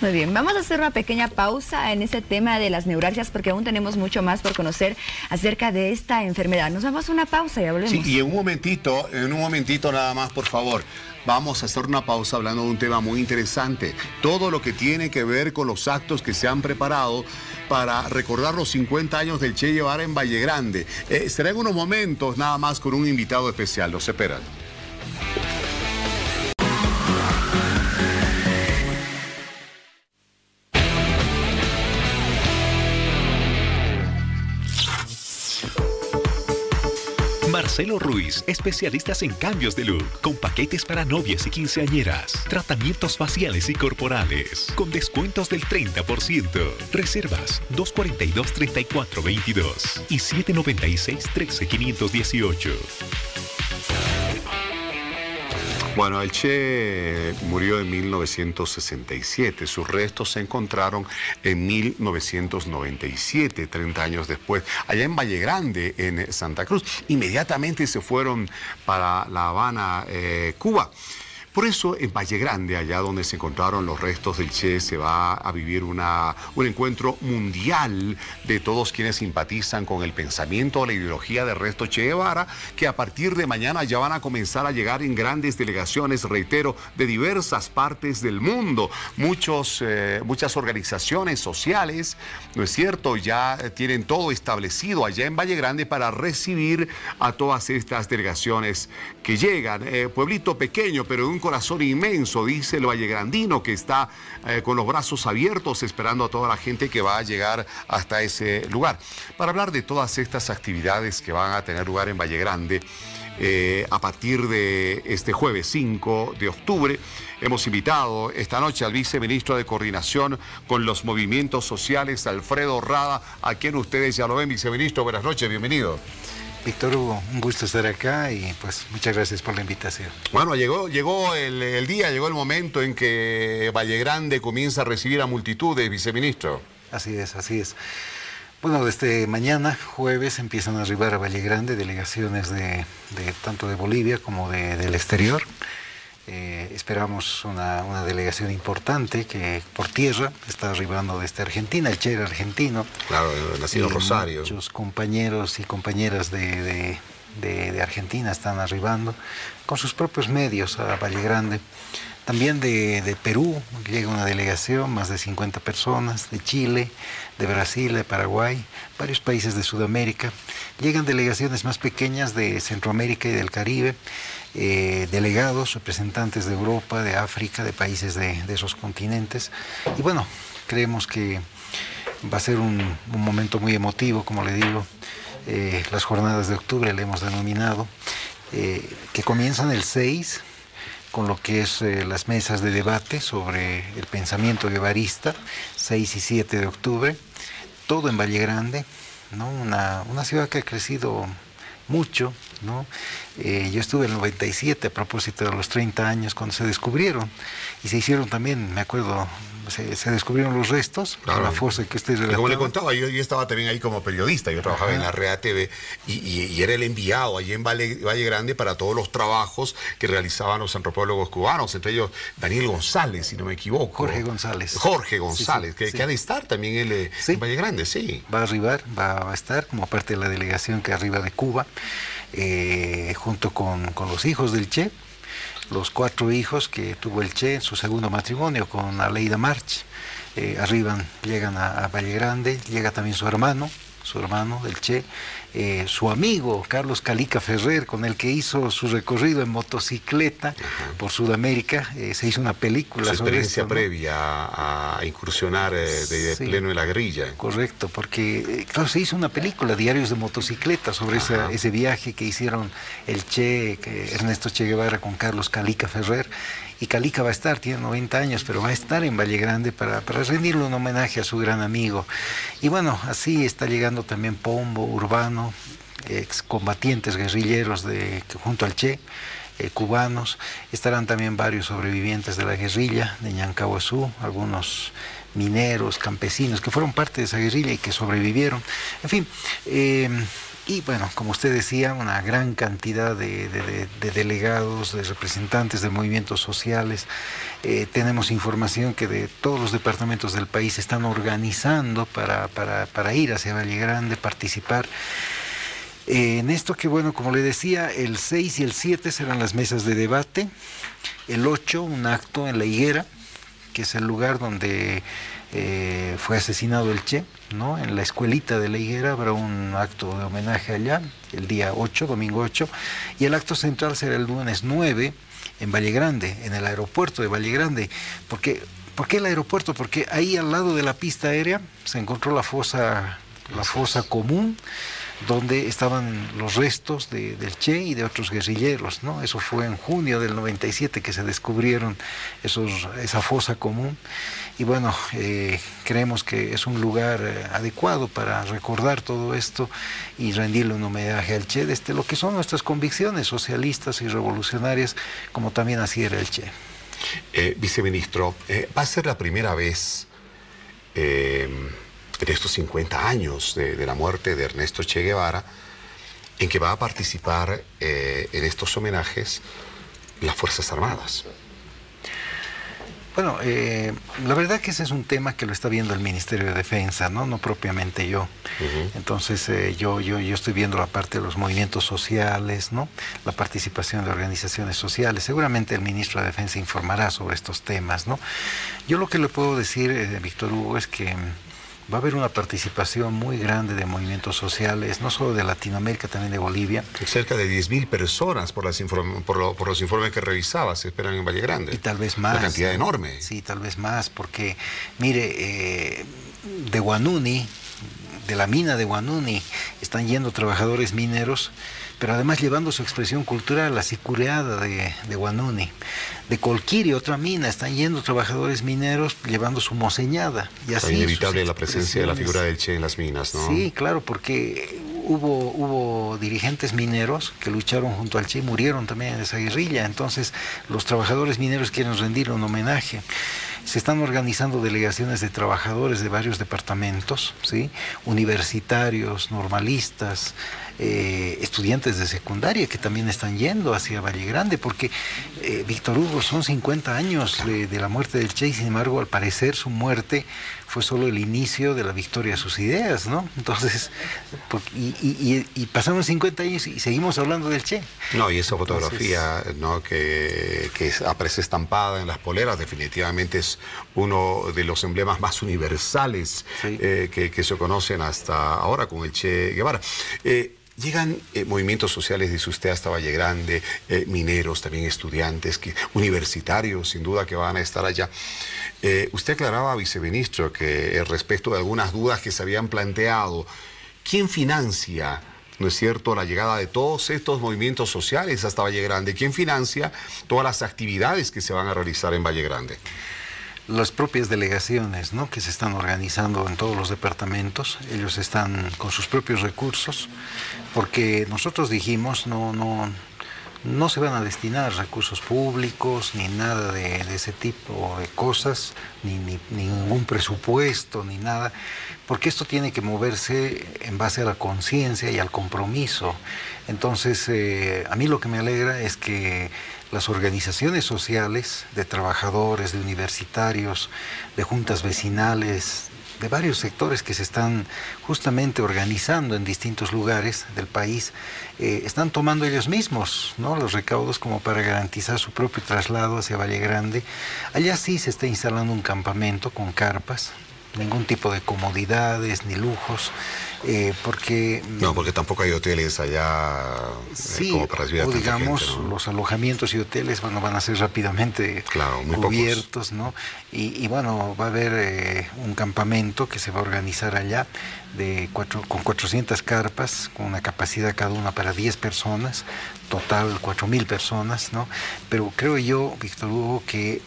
Muy bien, vamos a hacer una pequeña pausa en este tema de las neuralgias porque aún tenemos mucho más por conocer acerca de esta enfermedad. Nos vamos a una pausa y ya volvemos. Sí, y en un momentito nada más, por favor. Vamos a hacer una pausa hablando de un tema muy interesante. Todo lo que tiene que ver con los actos que se han preparado para recordar los 50 años del Che Guevara en Valle Grande. Será en unos momentos nada más con un invitado especial. Los esperan. Marcelo Ruiz, especialistas en cambios de look, con paquetes para novias y quinceañeras, tratamientos faciales y corporales, con descuentos del 30%. Reservas 242-3422 y 796-13518. Bueno, el Che murió en 1967. Sus restos se encontraron en 1997, 30 años después, allá en Valle Grande, en Santa Cruz. Inmediatamente se fueron para La Habana, Cuba. Por eso en Valle Grande, allá donde se encontraron los restos del Che, se va a vivir un encuentro mundial de todos quienes simpatizan con el pensamiento o la ideología de Ernesto Che Guevara, que a partir de mañana ya van a comenzar a llegar en grandes delegaciones, reitero, de diversas partes del mundo. Muchas organizaciones sociales, ¿no es cierto?, ya tienen todo establecido allá en Valle Grande para recibir a todas estas delegaciones que llegan. Pueblito pequeño, pero de un corazón inmenso, dice el vallegrandino, que está con los brazos abiertos esperando a toda la gente que va a llegar hasta ese lugar. Para hablar de todas estas actividades que van a tener lugar en Valle Grande, a partir de este jueves 5 de octubre, hemos invitado esta noche al viceministro de Coordinación con los Movimientos Sociales, Alfredo Rada, a quien ustedes ya lo ven. Viceministro, buenas noches, bienvenido. Víctor Hugo, un gusto estar acá y pues muchas gracias por la invitación. Bueno, llegó el día, llegó el momento en que Valle Grande comienza a recibir a multitudes, viceministro. Así es, así es. Bueno, desde mañana, jueves, empiezan a arribar a Valle Grande delegaciones de tanto de Bolivia como del exterior. Esperamos una delegación importante que por tierra está arribando desde Argentina, el Che era argentino. Claro, nacido en Rosario. Muchos compañeros y compañeras de Argentina están arribando con sus propios medios a Valle Grande. También de Perú llega una delegación, más de 50 personas, de Chile, de Brasil, de Paraguay, varios países de Sudamérica. Llegan delegaciones más pequeñas de Centroamérica y del Caribe, delegados, representantes de Europa, de África, de países de esos continentes. Y bueno, creemos que va a ser un momento muy emotivo, como le digo. Las jornadas de octubre le hemos denominado, que comienzan el 6, con lo que es las mesas de debate sobre el pensamiento guevarista, 6 y 7 de octubre, todo en Valle Grande, ¿no? Una ciudad que ha crecido mucho, ¿no? Yo estuve en el 97 a propósito de los 30 años cuando se descubrieron y se hicieron también, me acuerdo, se descubrieron los restos, claro, la fosa que usted relataba. Como le contaba, yo estaba también ahí como periodista, yo trabajaba en la REA TV y era el enviado allí en Valle Grande para todos los trabajos que realizaban los antropólogos cubanos, entre ellos Daniel González, si no me equivoco. Jorge González, sí. Que ha de estar también él en Valle Grande, sí. Va a arribar, va a estar como parte de la delegación que arriba de Cuba, junto con los hijos del Che, los 4 hijos que tuvo el Che en su segundo matrimonio con Aleida March. Llegan a Valle Grande, llega también su hermano del Che, su amigo Carlos Calica Ferrer, con el que hizo su recorrido en motocicleta por Sudamérica. Se hizo una película su sobre experiencia esto, ¿no? previa a incursionar de pleno en la guerrilla. Correcto, porque claro, se hizo una película, Diarios de Motocicleta, sobre ese viaje que hicieron el Che, Ernesto Che Guevara con Carlos Calica Ferrer. Y Calica va a estar, tiene 90 años, pero va a estar en Valle Grande para rendirle un homenaje a su gran amigo. Y bueno, así está llegando también Pombo, Urbano, excombatientes guerrilleros junto al Che, cubanos. Estarán también varios sobrevivientes de la guerrilla de Ñancahuazú, algunos mineros, campesinos que fueron parte de esa guerrilla y que sobrevivieron. En fin, y bueno, como usted decía, una gran cantidad de delegados, de representantes de movimientos sociales. Tenemos información que de todos los departamentos del país se están organizando para ir hacia Valle Grande, participar. En esto que, bueno, como le decía, el 6 y el 7 serán las mesas de debate. El 8, un acto en La Higuera, que es el lugar donde fue asesinado el Che, ¿no? En la escuelita de La Higuera habrá un acto de homenaje allá, el día 8, domingo 8, y el acto central será el lunes 9 en Valle Grande, en el aeropuerto de Valle Grande. ¿Por qué el aeropuerto? Porque ahí al lado de la pista aérea se encontró la fosa común, donde estaban los restos del Che y de otros guerrilleros, ¿no? Eso fue en junio del 97 que se descubrieron esa fosa común. Y bueno, creemos que es un lugar adecuado para recordar todo esto y rendirle un homenaje al Che desde lo que son nuestras convicciones socialistas y revolucionarias, como también así era el Che. Viceministro, va a ser la primera vez de estos 50 años de la muerte de Ernesto Che Guevara, en que va a participar en estos homenajes las Fuerzas Armadas. Bueno, la verdad que ese es un tema que lo está viendo el Ministerio de Defensa, no propiamente yo. Entonces yo estoy viendo la parte de los movimientos sociales, ¿no? La participación de organizaciones sociales. Seguramente el ministro de Defensa informará sobre estos temas, ¿no? Yo lo que le puedo decir, Víctor Hugo, es que va a haber una participación muy grande de movimientos sociales, no solo de Latinoamérica, también de Bolivia. Cerca de 10.000 personas, por los informes que revisaba, se esperan en Valle Grande. Y tal vez más. Una cantidad enorme. Sí, tal vez más, porque, mire, de Huanuni, de la mina de Huanuni, están yendo trabajadores mineros, pero además llevando su expresión cultural, la sicureada de Huanuni. De Colquiri, otra mina, están yendo trabajadores mineros llevando su moseñada. Y así es inevitable la presencia de la figura del Che en las minas, ¿no? Sí, claro, porque hubo dirigentes mineros que lucharon junto al Che y murieron también en esa guerrilla. Entonces, los trabajadores mineros quieren rendir un homenaje. Se están organizando delegaciones de trabajadores de varios departamentos, ¿sí? Universitarios, normalistas, estudiantes de secundaria que también están yendo hacia Valle Grande, porque, Víctor Hugo, son 50 años de la muerte del Che y sin embargo, al parecer, su muerte fue solo el inicio de la victoria de sus ideas, ¿no? Entonces, y pasaron 50 años y seguimos hablando del Che. No, y esa fotografía, ¿no? que aparece estampada en las poleras, definitivamente es uno de los emblemas más universales, sí, que se conocen hasta ahora con el Che Guevara. Llegan movimientos sociales, dice usted, hasta Valle Grande, mineros, también estudiantes, universitarios, sin duda que van a estar allá. Usted aclaraba, viceministro, que respecto de algunas dudas que se habían planteado, ¿quién financia, no es cierto, la llegada de todos estos movimientos sociales hasta Valle Grande? ¿Quién financia todas las actividades que se van a realizar en Valle Grande? Las propias delegaciones, ¿no?, que se están organizando en todos los departamentos. Ellos están con sus propios recursos, porque nosotros dijimos no se van a destinar recursos públicos ni nada de ese tipo de cosas, ni ningún presupuesto ni nada, porque esto tiene que moverse en base a la conciencia y al compromiso. Entonces, a mí lo que me alegra es que las organizaciones sociales de trabajadores, de universitarios, de juntas vecinales, de varios sectores que se están justamente organizando en distintos lugares del país, están tomando ellos mismos, ¿no?, los recaudos como para garantizar su propio traslado hacia Valle Grande. Allá sí se está instalando un campamento con carpas, ningún tipo de comodidades ni lujos, porque... No, porque tampoco hay hoteles allá, sí, como para recibir a tanta digamos, gente, ¿no? Los alojamientos y hoteles, bueno, van a ser rápidamente, claro, cubiertos, ¿no? Y bueno, va a haber un campamento que se va a organizar allá con 400 carpas, con una capacidad cada una para 10 personas, total 4.000 personas, ¿no? Pero creo yo, Víctor Hugo, que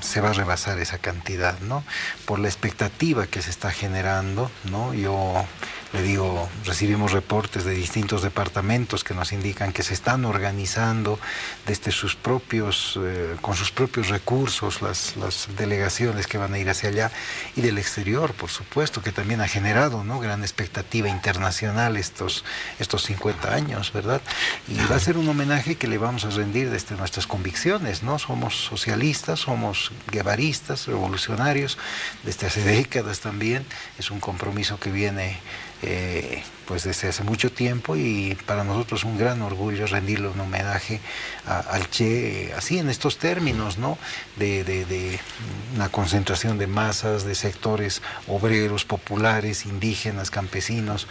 se va a rebasar esa cantidad, ¿no? Por la expectativa que se está generando, ¿no? Yo le digo, recibimos reportes de distintos departamentos que nos indican que se están organizando desde sus propios, con sus propios recursos, las delegaciones que van a ir hacia allá, y del exterior, por supuesto, que también ha generado, ¿no?, gran expectativa internacional estos 50 años, ¿verdad? Y va a ser un homenaje que le vamos a rendir desde nuestras convicciones, ¿no? Somos socialistas, somos guevaristas, revolucionarios, desde hace décadas también. Es un compromiso que viene pues desde hace mucho tiempo, y para nosotros un gran orgullo rendirle un homenaje al Che, así en estos términos, ¿no?, de una concentración de masas, de sectores obreros, populares, indígenas, campesinos,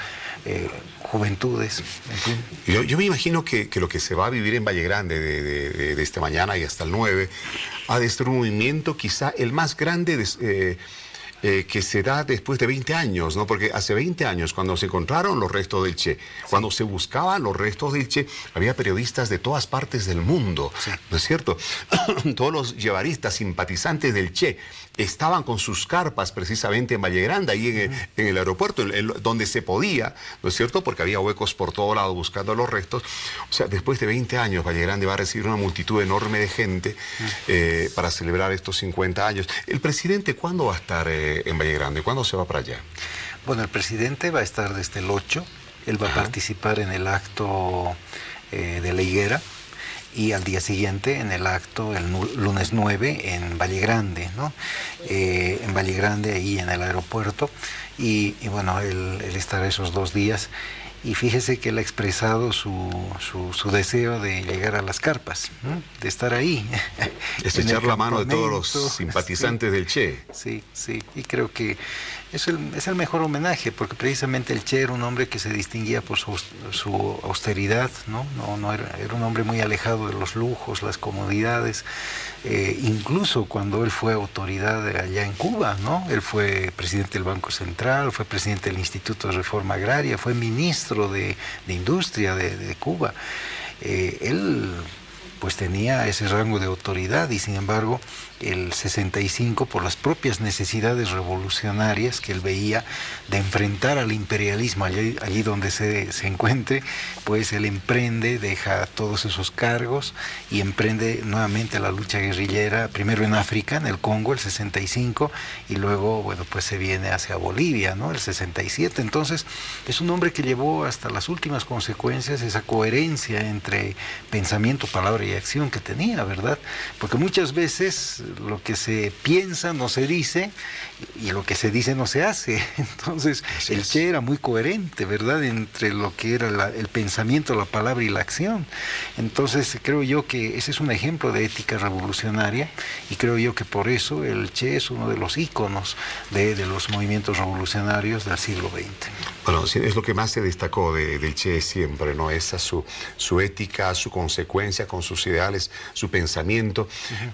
juventudes, en fin. Yo me imagino que lo que se va a vivir en Valle Grande de este mañana y hasta el 9 ha de ser un movimiento quizá el más grande que se da después de 20 años, ¿no? Porque hace 20 años, cuando se encontraron los restos del Che, cuando se buscaban los restos del Che, había periodistas de todas partes del mundo, sí, ¿no es cierto? Todos los guevaristas, simpatizantes del Che, estaban con sus carpas precisamente en Valle Grande, ahí en el aeropuerto, donde se podía, ¿no es cierto? Porque había huecos por todo lado buscando los restos. O sea, después de 20 años, Valle Grande va a recibir una multitud enorme de gente para celebrar estos 50 años. ¿El presidente cuándo va a estar en Valle Grande? ¿Cuándo se va para allá? Bueno, el presidente va a estar desde el 8, él va a participar en el acto de la higuera, y al día siguiente en el acto, el lunes 9, en Valle Grande, ¿no? En Valle Grande, ahí en el aeropuerto, y bueno, él estará esos 2 días. Y fíjese que él ha expresado su deseo de llegar a las carpas, ¿no? De estar ahí. Estrechar la mano de todos los simpatizantes del Che. Sí, sí, y creo que es el mejor homenaje, porque precisamente el Che era un hombre que se distinguía por su austeridad, ¿no? Era un hombre muy alejado de los lujos, las comodidades, incluso cuando él fue autoridad allá en Cuba, ¿no? Él fue presidente del Banco Central, fue presidente del Instituto de Reforma Agraria, fue ministro de Industria de Cuba. Él pues tenía ese rango de autoridad y sin embargo el 65, por las propias necesidades revolucionarias que él veía de enfrentar al imperialismo allí donde se encuentre, pues él emprende, deja todos esos cargos y emprende nuevamente la lucha guerrillera, primero en África, en el Congo, el 65, y luego, bueno, pues se viene hacia Bolivia, ¿no? El 67. Entonces, es un hombre que llevó hasta las últimas consecuencias esa coherencia entre pensamiento, palabra y acción que tenía, ¿verdad? Porque muchas veces lo que se piensa no se dice y lo que se dice no se hace. Entonces, el Che era muy coherente, ¿verdad?, entre lo que era el pensamiento, la palabra y la acción. Entonces, creo yo que ese es un ejemplo de ética revolucionaria y creo yo que por eso el Che es uno de los íconos de los movimientos revolucionarios del siglo XX. Bueno, es lo que más se destacó del Che siempre, ¿no? Esa su ética, su consecuencia con sus ideales, su pensamiento,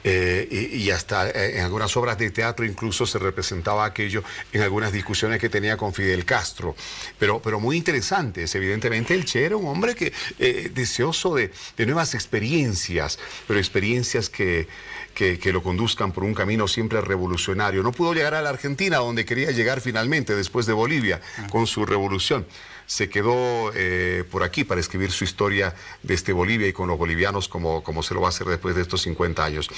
y hasta en algunas obras de teatro incluso se representaba aquello en algunas discusiones que tenía con Fidel Castro. Pero muy interesantes. Evidentemente el Che era un hombre que deseoso de nuevas experiencias, pero experiencias que lo conduzcan por un camino siempre revolucionario. No pudo llegar a la Argentina, donde quería llegar finalmente, después de Bolivia, con su revolución. Se quedó por aquí para escribir su historia desde Bolivia y con los bolivianos, como se lo va a hacer después de estos 50 años.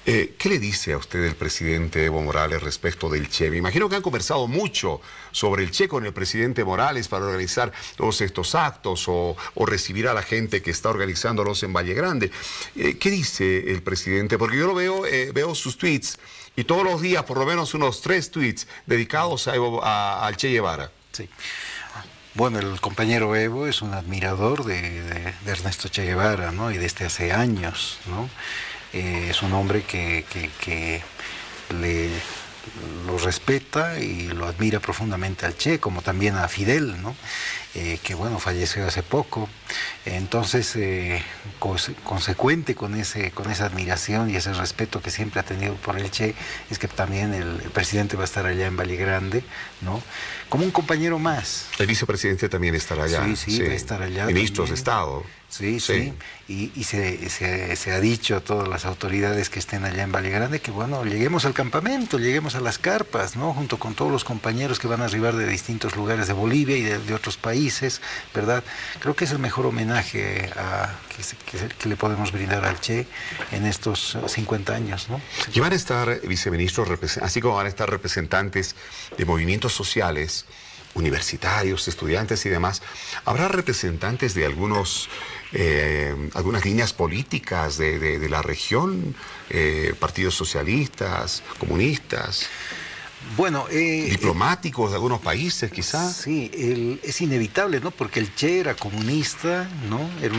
¿Qué le dice a usted el presidente Evo Morales respecto del Che? Me imagino que han conversado mucho sobre el Che con el presidente Morales para organizar todos estos actos o recibir a la gente que está organizándolos en Valle Grande. ¿Qué dice el presidente? Porque yo lo veo sus tweets y todos los días por lo menos unos 3 tweets dedicados al Che Guevara. Sí. Bueno, el compañero Evo es un admirador de Ernesto Che Guevara, ¿no? Y desde hace años, ¿no? Es un hombre que lo respeta y lo admira profundamente al Che, como también a Fidel, ¿no? Que bueno, falleció hace poco. Entonces, consecuente con esa admiración y ese respeto que siempre ha tenido por el Che, es que también el presidente va a estar allá en Valle Grande, ¿no? Como un compañero más. El vicepresidente también estará allá. Sí, va a estar allá. Ministros de Estado. Sí. Y se ha dicho a todas las autoridades que estén allá en Valle Grande que, bueno, lleguemos al campamento, lleguemos a las carpas, ¿no? Junto con todos los compañeros que van a arribar de distintos lugares de Bolivia y de otros países, ¿verdad? Creo que es el mejor homenaje que le podemos brindar al Che en estos 50 años, ¿no? Y van a estar, viceministro, así como van a estar representantes de movimientos sociales, universitarios, estudiantes y demás. ¿Habrá representantes de algunas líneas políticas de la región, partidos socialistas, comunistas? Bueno, diplomáticos de algunos países, quizás. Sí, es inevitable, ¿no? Porque el Che era comunista, ¿no? Era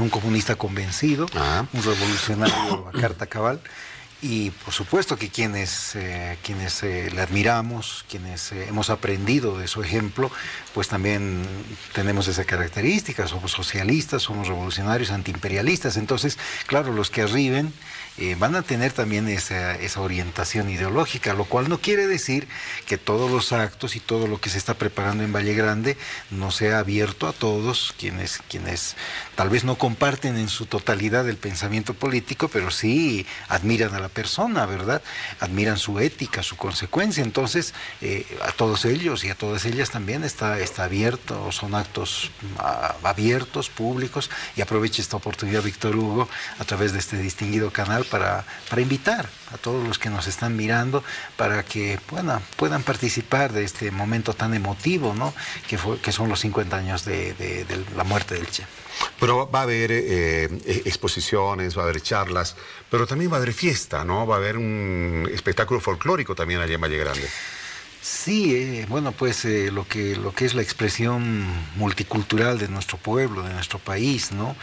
un comunista convencido, un revolucionario a carta cabal. Y por supuesto que quienes le admiramos, quienes hemos aprendido de su ejemplo, pues también tenemos esa característica, somos socialistas, somos revolucionarios, antiimperialistas. Entonces, claro, los que arriben van a tener también esa orientación ideológica, lo cual no quiere decir que todos los actos y todo lo que se está preparando en Valle Grande no sea abierto a todos quienes tal vez no comparten en su totalidad el pensamiento político, pero sí admiran a la la persona, ¿verdad? Admiran su ética, su consecuencia. Entonces, a todos ellos y a todas ellas también está abierto, son actos abiertos, públicos, y aprovecho esta oportunidad, Víctor Hugo, a través de este distinguido canal para invitar a todos los que nos están mirando para que puedan participar de este momento tan emotivo, ¿no? que son los 50 años de la muerte del Che. Pero va a haber exposiciones, va a haber charlas, pero también va a haber fiesta, ¿no? Va a haber un espectáculo folclórico también allá en Valle Grande. Sí, bueno, pues lo que es la expresión multicultural de nuestro pueblo, de nuestro país, ¿no?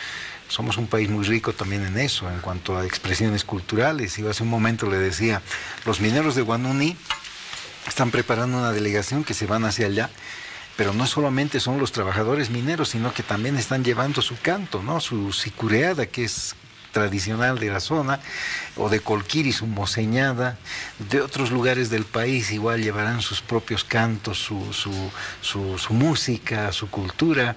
Somos un país muy rico también en eso, en cuanto a expresiones culturales. Y hace un momento le decía, los mineros de Guanuni están preparando una delegación que se van hacia allá, pero no solamente son los trabajadores mineros, sino que también están llevando su canto, ¿no? Su sicureada, que es tradicional de la zona, o de Colquiri, su moseñada. De otros lugares del país igual llevarán sus propios cantos, su música, su cultura.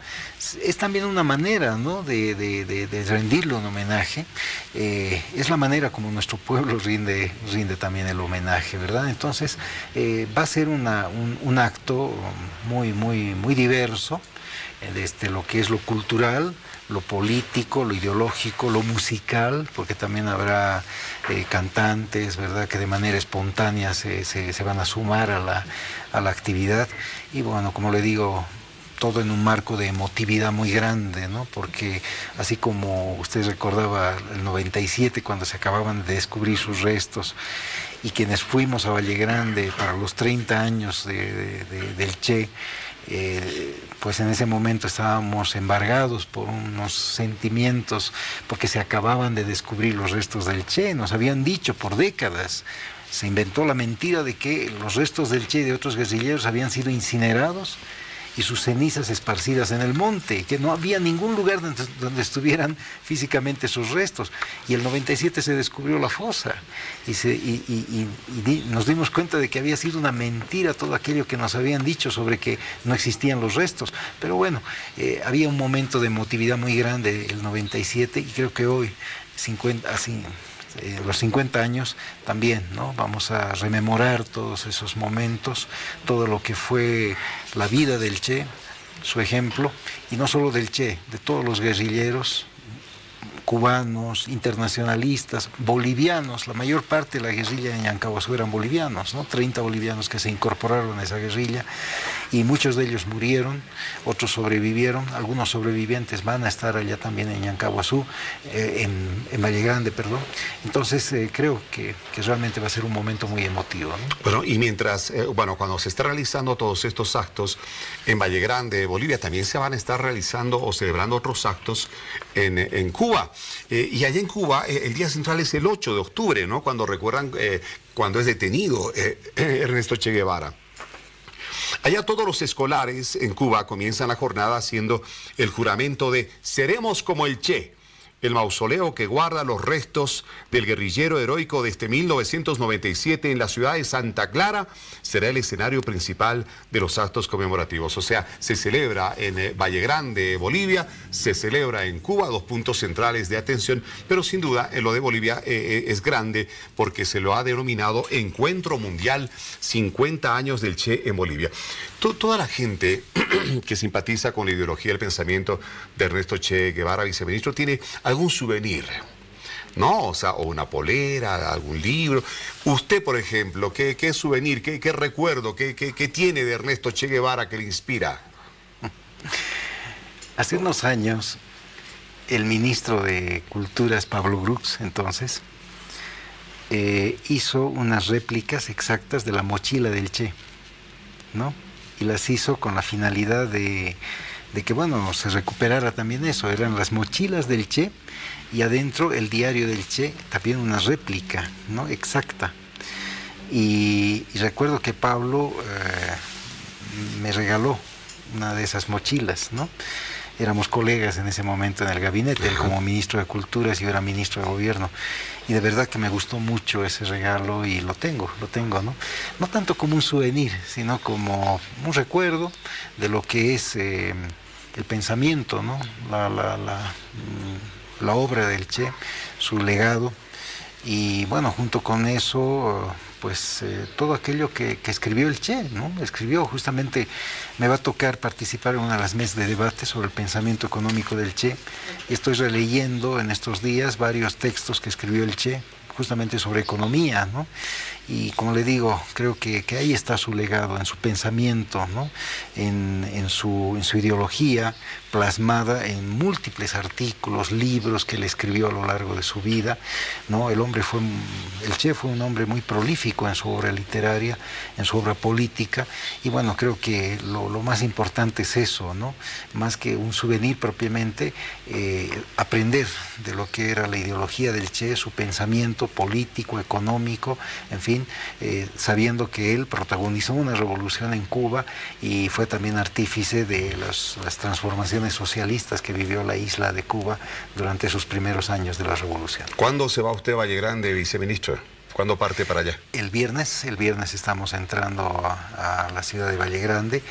Es también una manera, ¿no? de rendirle un homenaje. Es la manera como nuestro pueblo rinde también el homenaje, ¿verdad? Entonces va a ser un acto muy diverso, desde lo que es lo cultural, lo político, lo ideológico, lo musical, porque también habrá cantantes, ¿verdad?, que de manera espontánea se van a sumar a la actividad. Y bueno, como le digo, todo en un marco de emotividad muy grande, ¿no? Porque así como usted recordaba el 97, cuando se acababan de descubrir sus restos, y quienes fuimos a Valle Grande para los 30 años del Che, pues en ese momento estábamos embargados por unos sentimientos, porque se acababan de descubrir los restos del Che. Nos habían dicho por décadas, se inventó la mentira de que los restos del Che y de otros guerrilleros habían sido incinerados y sus cenizas esparcidas en el monte, que no había ningún lugar donde estuvieran físicamente sus restos. Y el 97 se descubrió la fosa y nos dimos cuenta de que había sido una mentira todo aquello que nos habían dicho sobre que no existían los restos. Pero bueno, había un momento de emotividad muy grande el 97, y creo que hoy, los 50 años también, ¿no? Vamos a rememorar todos esos momentos, todo lo que fue la vida del Che, su ejemplo, y no solo del Che, de todos los guerrilleros cubanos, internacionalistas, bolivianos. La mayor parte de la guerrilla de Ñancahuazú eran bolivianos, ¿no? 30 bolivianos que se incorporaron a esa guerrilla, y muchos de ellos murieron, otros sobrevivieron. Algunos sobrevivientes van a estar allá también en Ñancahuazú, en Valle Grande, perdón. Entonces creo que realmente va a ser un momento muy emotivo, ¿no? Bueno, y mientras, cuando se está realizando todos estos actos en Valle Grande, Bolivia, también se van a estar realizando o celebrando otros actos en Cuba. Y allá en Cuba, el día central es el 8 de octubre, ¿no? Cuando recuerdan, cuando es detenido Ernesto Che Guevara. Allá todos los escolares en Cuba comienzan la jornada haciendo el juramento de "Seremos como el Che". El mausoleo que guarda los restos del guerrillero heroico desde 1997 en la ciudad de Santa Clara será el escenario principal de los actos conmemorativos. O sea, se celebra en Valle Grande, Bolivia, se celebra en Cuba, dos puntos centrales de atención, pero sin duda en lo de Bolivia es grande porque se lo ha denominado Encuentro Mundial 50 años del Che en Bolivia. Toda la gente que simpatiza con la ideología y el pensamiento de Ernesto Che Guevara, viceministro, tiene algún souvenir, ¿no? O sea, o una polera, algún libro. Usted, por ejemplo, ¿qué souvenir, qué recuerdo, qué tiene de Ernesto Che Guevara que le inspira? Hace unos años, el ministro de Culturas, Pablo Brooks, entonces, hizo unas réplicas exactas de la mochila del Che, ¿no? Y las hizo con la finalidad de que, bueno, se recuperara también eso. Eran las mochilas del Che y adentro el diario del Che, también una réplica, ¿no? Exacta. Y recuerdo que Pablo me regaló una de esas mochilas, ¿no? Éramos colegas en ese momento en el gabinete, él como ministro de Culturas y yo era ministro de Gobierno. Y de verdad que me gustó mucho ese regalo y lo tengo, ¿no? No tanto como un souvenir, sino como un recuerdo de lo que es el pensamiento, ¿no? La obra del Che, su legado. Y bueno, junto con eso, pues todo aquello que escribió el Che, ¿no? Escribió justamente, me va a tocar participar en una de las mesas de debate sobre el pensamiento económico del Che, y estoy releyendo en estos días varios textos que escribió el Che, justamente sobre economía, ¿no? Y como le digo, creo que ahí está su legado, en su pensamiento, ¿no? En su ideología plasmada en múltiples artículos, libros que él escribió a lo largo de su vida, ¿no? El Che fue un hombre muy prolífico en su obra literaria, en su obra política, y bueno, creo que lo más importante es eso, ¿no? Más que un souvenir propiamente, aprender de lo que era la ideología del Che, su pensamiento político, económico, en fin, sabiendo que él protagonizó una revolución en Cuba y fue también artífice de las transformaciones socialistas que vivió la isla de Cuba durante sus primeros años de la revolución. ¿Cuándo se va usted a Vallegrande, viceministro? ¿Cuándo parte para allá? El viernes estamos entrando a la ciudad de Vallegrande,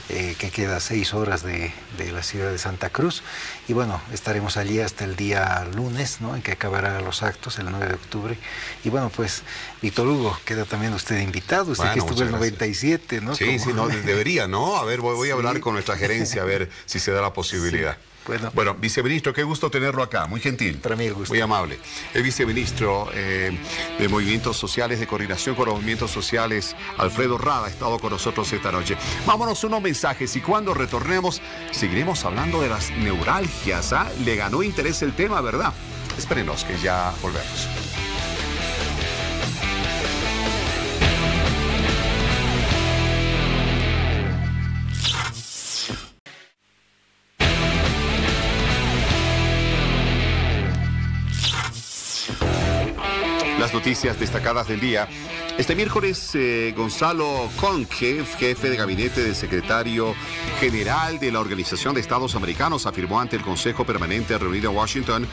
que queda 6 horas de la ciudad de Santa Cruz, y bueno, estaremos allí hasta el día lunes, ¿no? En que acabará los actos, el 9 de octubre, y bueno, pues, Víctor Hugo, queda también usted invitado, usted que estuvo en el 97, ¿no? Sí, sí, no, debería, ¿no? A ver, voy a hablar con nuestra gerencia, a ver si se da la posibilidad. Sí. Bueno, viceministro, qué gusto tenerlo acá, muy gentil. Para mí el gusto. Muy amable. El viceministro de Movimientos Sociales, de Coordinación con los Movimientos Sociales, Alfredo Rada, ha estado con nosotros esta noche. Vámonos unos mensajes y cuando retornemos seguiremos hablando de las neuralgias. Le ganó interés el tema, ¿verdad? Espérenos que ya volvemos. Las noticias destacadas del día. Este miércoles, Gonzalo Conque, jefe de gabinete del secretario general de la Organización de Estados Americanos, afirmó ante el Consejo Permanente reunido en Washington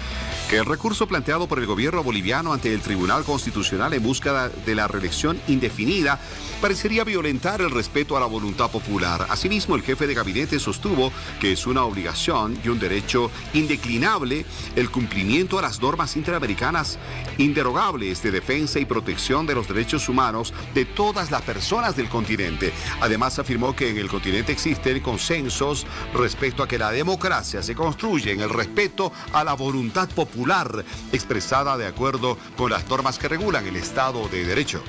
que el recurso planteado por el gobierno boliviano ante el Tribunal Constitucional en busca de la reelección indefinida parecería violentar el respeto a la voluntad popular. Asimismo, el jefe de gabinete sostuvo que es una obligación y un derecho indeclinable el cumplimiento a las normas interamericanas inderogables de defensa y protección de los derechos humanos de todas las personas del continente. Además, afirmó que en el continente existen consensos respecto a que la democracia se construye en el respeto a la voluntad popular expresada de acuerdo con las normas que regulan el Estado de Derecho.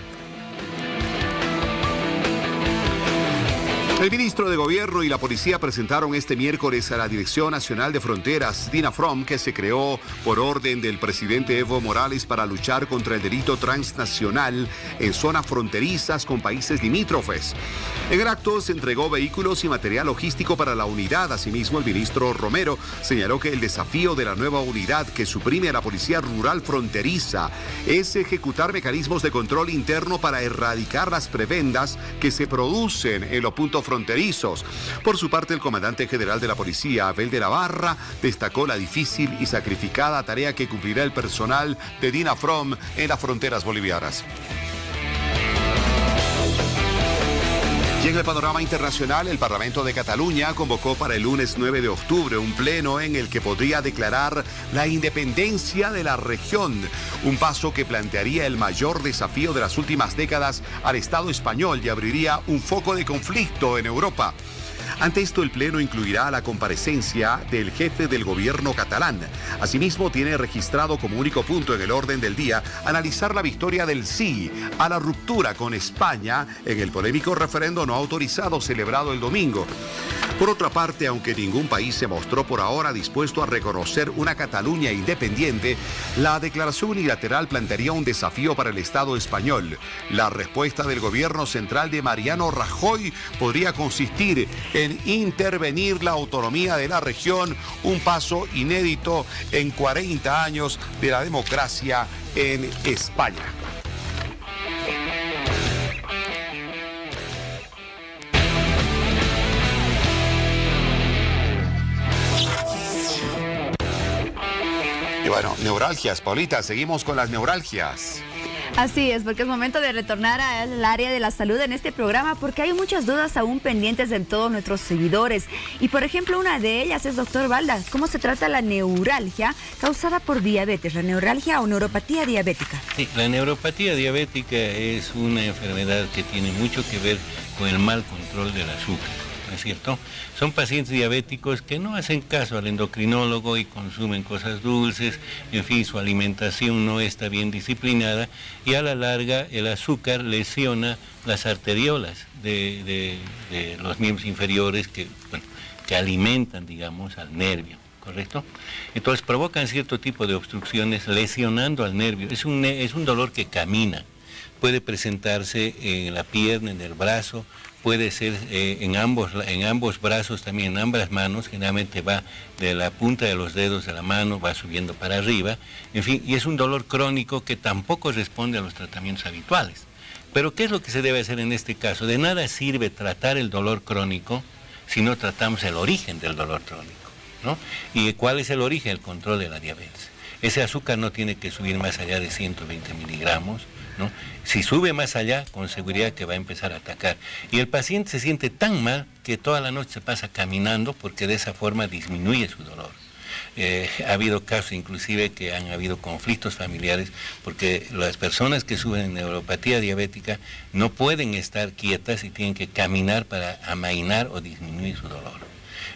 El ministro de Gobierno y la policía presentaron este miércoles a la Dirección Nacional de Fronteras, DINAFROM, que se creó por orden del presidente Evo Morales para luchar contra el delito transnacional en zonas fronterizas con países limítrofes. En el acto se entregó vehículos y material logístico para la unidad. Asimismo, el ministro Romero señaló que el desafío de la nueva unidad que suprime a la Policía Rural Fronteriza es ejecutar mecanismos de control interno para erradicar las prebendas que se producen en los puntos fronterizos. Por su parte, el comandante general de la policía, Abel de la Barra, destacó la difícil y sacrificada tarea que cumplirá el personal de DINAFROM en las fronteras bolivianas. Y en el panorama internacional, el Parlamento de Cataluña convocó para el lunes 9 de octubre un pleno en el que podría declarar la independencia de la región, un paso que plantearía el mayor desafío de las últimas décadas al Estado español y abriría un foco de conflicto en Europa. Ante esto, el Pleno incluirá la comparecencia del jefe del gobierno catalán. Asimismo, tiene registrado como único punto en el orden del día analizar la victoria del sí a la ruptura con España en el polémico referendo no autorizado celebrado el domingo. Por otra parte, aunque ningún país se mostró por ahora dispuesto a reconocer una Cataluña independiente, la declaración unilateral plantearía un desafío para el Estado español. La respuesta del gobierno central de Mariano Rajoy podría consistir en intervenir la autonomía de la región, un paso inédito en 40 años de la democracia en España. Y bueno, neuralgias, Paulita, seguimos con las neuralgias. Así es, porque es momento de retornar al área de la salud en este programa, porque hay muchas dudas aún pendientes de todos nuestros seguidores. Y por ejemplo, una de ellas es, doctor Balda, ¿cómo se trata la neuralgia causada por diabetes, la neuralgia o neuropatía diabética? Sí, la neuropatía diabética es una enfermedad que tiene mucho que ver con el mal control del azúcar, ¿no es cierto? Son pacientes diabéticos que no hacen caso al endocrinólogo y consumen cosas dulces, en fin, su alimentación no está bien disciplinada y a la larga el azúcar lesiona las arteriolas de los miembros inferiores que alimentan, digamos, al nervio, ¿correcto? Entonces provocan cierto tipo de obstrucciones lesionando al nervio. Es un dolor que camina, puede presentarse en la pierna, en el brazo, puede ser en ambos brazos también, en ambas manos, generalmente va de la punta de los dedos de la mano, va subiendo para arriba, en fin, y es un dolor crónico que tampoco responde a los tratamientos habituales. Pero ¿qué es lo que se debe hacer en este caso? De nada sirve tratar el dolor crónico si no tratamos el origen del dolor crónico, ¿no? ¿Y cuál es el origen? El control de la diabetes. Ese azúcar no tiene que subir más allá de 120 miligramos, ¿no? Si sube más allá, con seguridad que va a empezar a atacar. Y el paciente se siente tan mal que toda la noche se pasa caminando porque de esa forma disminuye su dolor. Ha habido casos inclusive que han habido conflictos familiares porque las personas que sufren neuropatía diabética no pueden estar quietas y tienen que caminar para amainar o disminuir su dolor.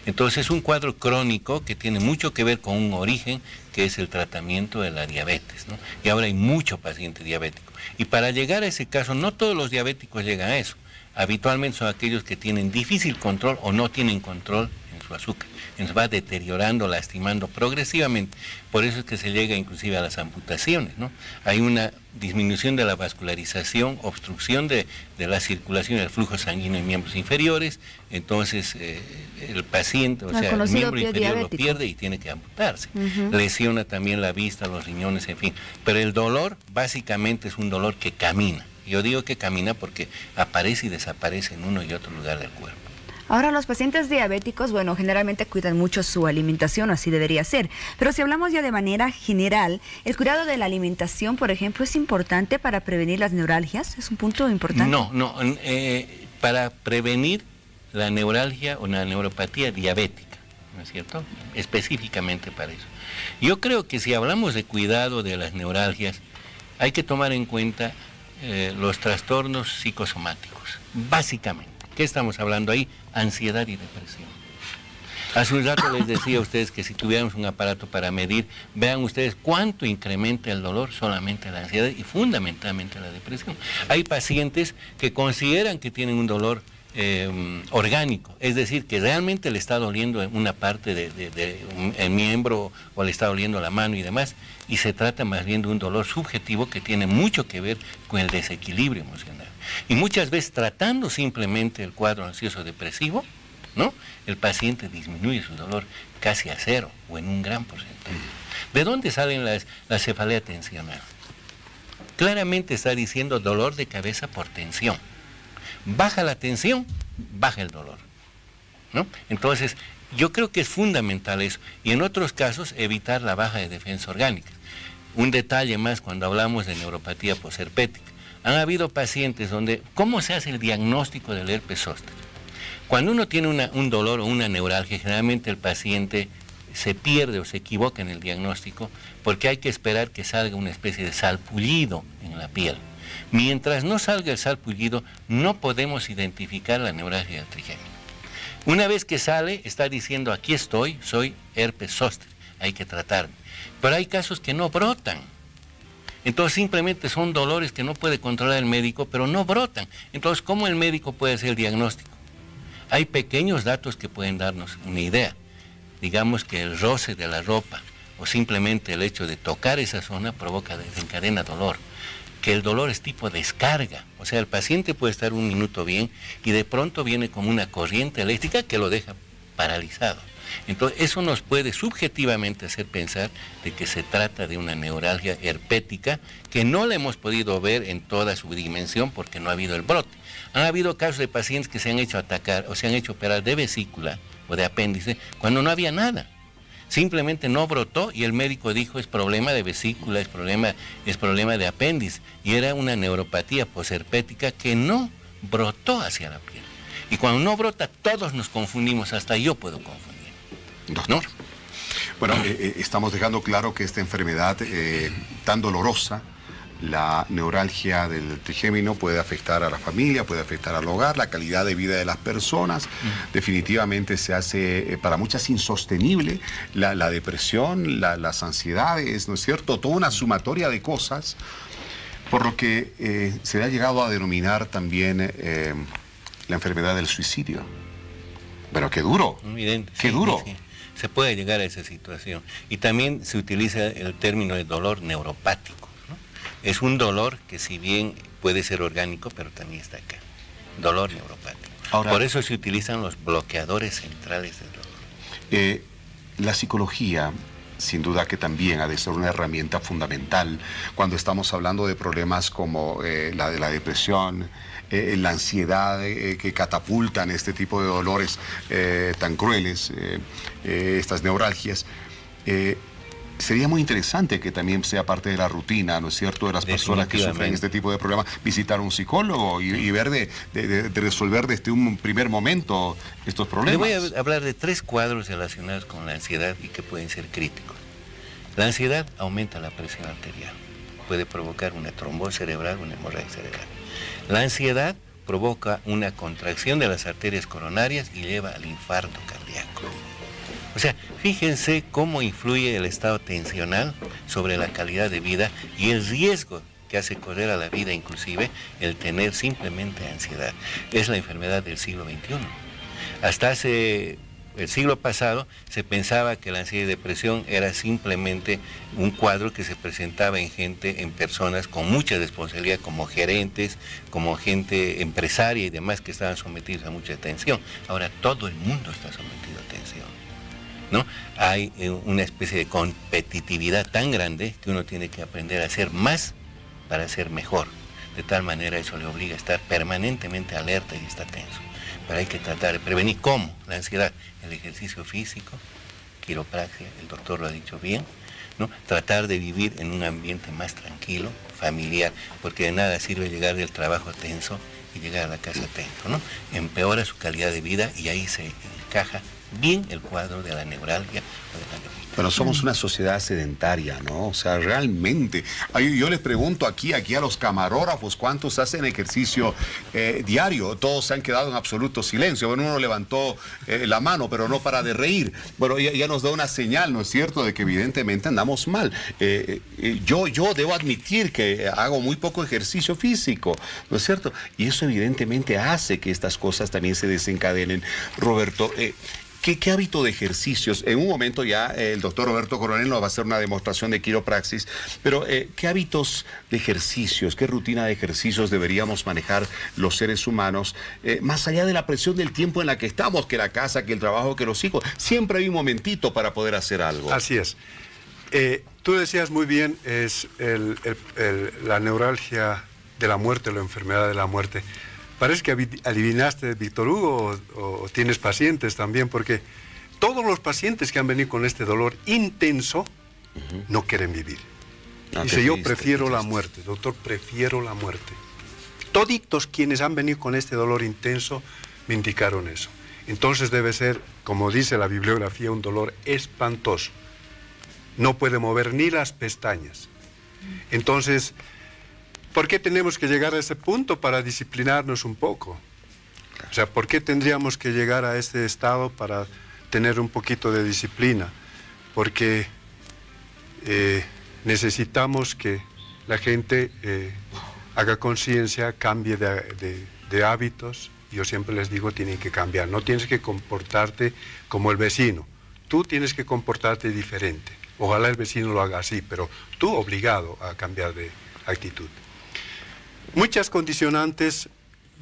Entonces es un cuadro crónico que tiene mucho que ver con un origen que es el tratamiento de la diabetes, ¿no? Y ahora hay mucho paciente diabético. Y para llegar a ese caso, no todos los diabéticos llegan a eso. Habitualmente son aquellos que tienen difícil control o no tienen control en su azúcar. Entonces va deteriorando, lastimando progresivamente. Por eso es que se llega inclusive a las amputaciones, ¿no? Hay una disminución de la vascularización, obstrucción de la circulación del flujo sanguíneo en miembros inferiores, entonces el paciente, o sea, el miembro inferior lo pierde y tiene que amputarse. Lesiona también la vista, los riñones, en fin. Pero el dolor básicamente es un dolor que camina. Yo digo que camina porque aparece y desaparece en uno y otro lugar del cuerpo. Ahora, los pacientes diabéticos, bueno, generalmente cuidan mucho su alimentación, así debería ser. Pero si hablamos ya de manera general, ¿el cuidado de la alimentación, por ejemplo, es importante para prevenir las neuralgias? ¿Es un punto importante? No, para prevenir la neuralgia o la neuropatía diabética, ¿no es cierto? Específicamente para eso. Yo creo que si hablamos de cuidado de las neuralgias, hay que tomar en cuenta los trastornos psicosomáticos, básicamente. ¿Qué estamos hablando ahí? Ansiedad y depresión. Hace un rato les decía a ustedes que si tuviéramos un aparato para medir, vean ustedes cuánto incrementa el dolor solamente la ansiedad y fundamentalmente la depresión. Hay pacientes que consideran que tienen un dolor orgánico, es decir, que realmente le está doliendo en una parte del miembro o le está doliendo la mano y demás, y se trata más bien de un dolor subjetivo que tiene mucho que ver con el desequilibrio emocional. Y muchas veces tratando simplemente el cuadro ansioso depresivo, ¿no? El paciente disminuye su dolor casi a cero o en un gran porcentaje. ¿De dónde salen la cefalea tensional? Claramente está diciendo dolor de cabeza por tensión. Baja la tensión, baja el dolor, ¿no? Entonces, yo creo que es fundamental eso. Y en otros casos, evitar la baja de defensa orgánica. Un detalle más cuando hablamos de neuropatía posherpética. Han habido pacientes donde, ¿cómo se hace el diagnóstico del herpes zóster? Cuando uno tiene un dolor o una neuralgia, generalmente el paciente se pierde o se equivoca en el diagnóstico porque hay que esperar que salga una especie de salpullido en la piel. Mientras no salga el salpullido, no podemos identificar la neuralgia del trigémino. Una vez que sale, está diciendo, aquí estoy, soy herpes zóster, hay que tratarme. Pero hay casos que no brotan. Entonces simplemente son dolores que no puede controlar el médico, pero no brotan. Entonces, ¿cómo el médico puede hacer el diagnóstico? Hay pequeños datos que pueden darnos una idea. Digamos que el roce de la ropa o simplemente el hecho de tocar esa zona desencadena dolor. Que el dolor es tipo descarga. O sea, el paciente puede estar un minuto bien y de pronto viene como una corriente eléctrica que lo deja paralizado. Entonces, eso nos puede subjetivamente hacer pensar de que se trata de una neuralgia herpética que no la hemos podido ver en toda su dimensión porque no ha habido el brote. Han habido casos de pacientes que se han hecho atacar o se han hecho operar de vesícula o de apéndice cuando no había nada. Simplemente no brotó y el médico dijo es problema de vesícula, es problema de apéndice. Y era una neuropatía posherpética que no brotó hacia la piel. Y cuando no brota, todos nos confundimos, hasta yo puedo confundir. Doctor. ¿No? Bueno, estamos dejando claro que esta enfermedad tan dolorosa, la neuralgia del trigémino, puede afectar a la familia, puede afectar al hogar, la calidad de vida de las personas. Definitivamente se hace para muchas insostenible la depresión, las ansiedades, ¿no es cierto? Toda una sumatoria de cosas, por lo que se ha llegado a denominar también la enfermedad del suicidio. Pero qué duro, evidente, qué duro. Sí. Se puede llegar a esa situación. Y también se utiliza el término de dolor neuropático. Es un dolor que si bien puede ser orgánico, pero también está acá. Dolor neuropático. Ahora, por eso se utilizan los bloqueadores centrales del dolor. La psicología, sin duda que también ha de ser una herramienta fundamental cuando estamos hablando de problemas como la de la depresión, la ansiedad que catapultan este tipo de dolores tan crueles, estas neuralgias. Sería muy interesante que también sea parte de la rutina, ¿no es cierto?, de las personas que sufren este tipo de problemas, visitar a un psicólogo y ver de resolver desde un primer momento estos problemas. Le voy a hablar de 3 cuadros relacionados con la ansiedad y que pueden ser críticos. La ansiedad aumenta la presión arterial, puede provocar una trombosis cerebral, una hemorragia cerebral. La ansiedad provoca una contracción de las arterias coronarias y lleva al infarto cardíaco. O sea, fíjense cómo influye el estado tensional sobre la calidad de vida y el riesgo que hace correr a la vida, inclusive el tener simplemente ansiedad. Es la enfermedad del siglo XXI. Hasta hace el siglo pasado se pensaba que la ansiedad y depresión era simplemente un cuadro que se presentaba en gente, en personas con mucha responsabilidad, como gerentes, como gente empresaria y demás que estaban sometidos a mucha tensión. Ahora todo el mundo está sometido a tensión, ¿no? Hay una especie de competitividad tan grande que uno tiene que aprender a hacer más para ser mejor. De tal manera eso le obliga a estar permanentemente alerta y está tenso. Pero hay que tratar de prevenir. ¿Cómo? La ansiedad, el ejercicio físico, quiropraxia, el doctor lo ha dicho bien, ¿no? Tratar de vivir en un ambiente más tranquilo, familiar, porque de nada sirve llegar del trabajo tenso y llegar a la casa tenso, ¿no? Empeora su calidad de vida y ahí se encaja bien el cuadro de la neuralgia o de la neuropatía. Pero somos una sociedad sedentaria, ¿no? O sea, realmente. Yo les pregunto aquí a los camarógrafos, ¿cuántos hacen ejercicio diario? Todos se han quedado en absoluto silencio. Bueno, uno levantó la mano, pero no para de reír. Bueno, ya nos da una señal, ¿no es cierto?, de que evidentemente andamos mal. Yo debo admitir que hago muy poco ejercicio físico, ¿no es cierto? Y eso evidentemente hace que estas cosas también se desencadenen. Roberto, ¿Qué hábito de ejercicios? En un momento ya el doctor Roberto Coronel nos va a hacer una demostración de quiropraxis, pero ¿qué hábitos de ejercicios, qué rutina de ejercicios deberíamos manejar los seres humanos, más allá de la presión del tiempo en la que estamos, que la casa, que el trabajo, que los hijos? Siempre hay un momentito para poder hacer algo. Así es. Tú decías muy bien, es la neuralgia de la muerte, la enfermedad de la muerte. Parece que adivinaste, Víctor Hugo, o tienes pacientes también, porque todos los pacientes que han venido con este dolor intenso no quieren vivir. Dice, yo prefiero la muerte, doctor, prefiero la muerte. Toditos quienes han venido con este dolor intenso me indicaron eso. Entonces debe ser, como dice la bibliografía, un dolor espantoso. No puede mover ni las pestañas. Entonces, ¿por qué tenemos que llegar a ese punto para disciplinarnos un poco? O sea, ¿por qué tendríamos que llegar a este estado para tener un poquito de disciplina? Porque necesitamos que la gente haga conciencia, cambie de hábitos. Yo siempre les digo, tienen que cambiar. No tienes que comportarte como el vecino. Tú tienes que comportarte diferente. Ojalá el vecino lo haga así, pero tú obligado a cambiar de actitud. Muchas condicionantes.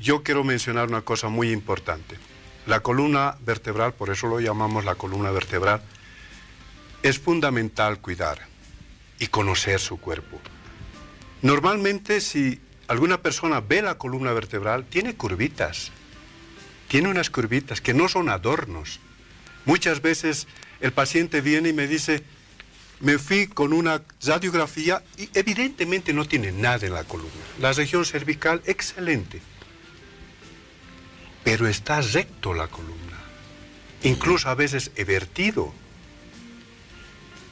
Yo quiero mencionar una cosa muy importante. La columna vertebral, por eso lo llamamos la columna vertebral, es fundamental cuidar y conocer su cuerpo. Normalmente, si alguna persona ve la columna vertebral, tiene curvitas. Tiene unas curvitas que no son adornos. Muchas veces el paciente viene y me dice, me fui con una radiografía y evidentemente no tiene nada en la columna. La región cervical, excelente. Pero está recto la columna. Incluso a veces evertido.